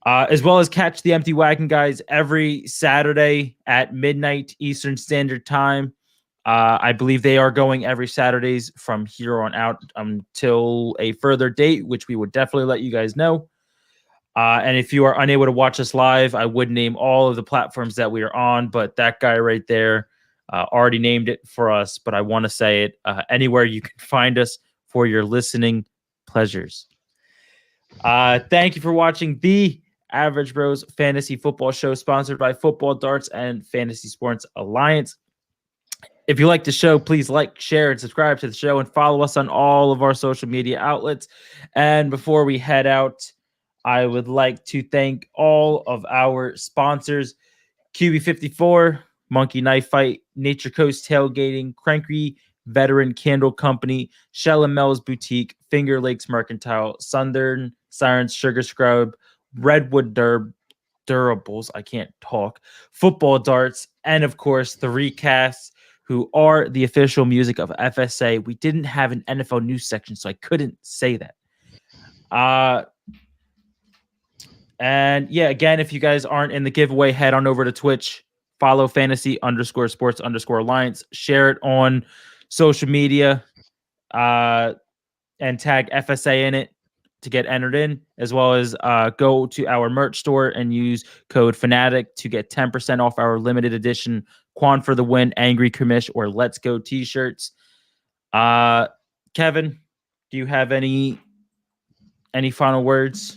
As well as Catch the Empty Wagon, guys, every Saturday at midnight Eastern Standard Time. I believe they are going every Saturdays from here on out until a further date, which we would definitely let you guys know. And if you are unable to watch us live, I would name all of the platforms that we are on, but that guy right there already named it for us. But I want to say it anywhere you can find us for your listening pleasures. Thank you for watching the Average Bros Fantasy Football Show, sponsored by Football Darts and Fantasy Sports Alliance. If you like the show, please like, share, and subscribe to the show, and follow us on all of our social media outlets. And before we head out, I would like to thank all of our sponsors: QB54, Monkey Knife Fight, Nature Coast Tailgating, Cranky Veteran Candle Company, Shell and Mel's Boutique, Finger Lakes Mercantile, Southern Sirens Sugar Scrub, Redwood Durables, I can't talk, Football Darts, and of course the Recasts, who are the official music of FSA. We didn't have an NFL news section, so I couldn't say that. And yeah, again, if you guys aren't in the giveaway, head on over to Twitch, follow fantasy_sports_alliance, share it on social media, and tag FSA in it to get entered in, as well as go to our merch store and use code Fanatic to get 10% off our limited edition Quan for the Win, Angry Commish, or Let's Go t-shirts. Kevin, do you have any final words?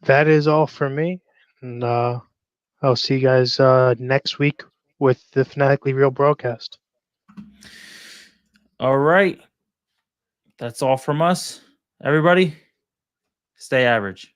That is all for me. And I'll see you guys next week with the Fanatically Real broadcast. All right. That's all from us. Everybody, stay average.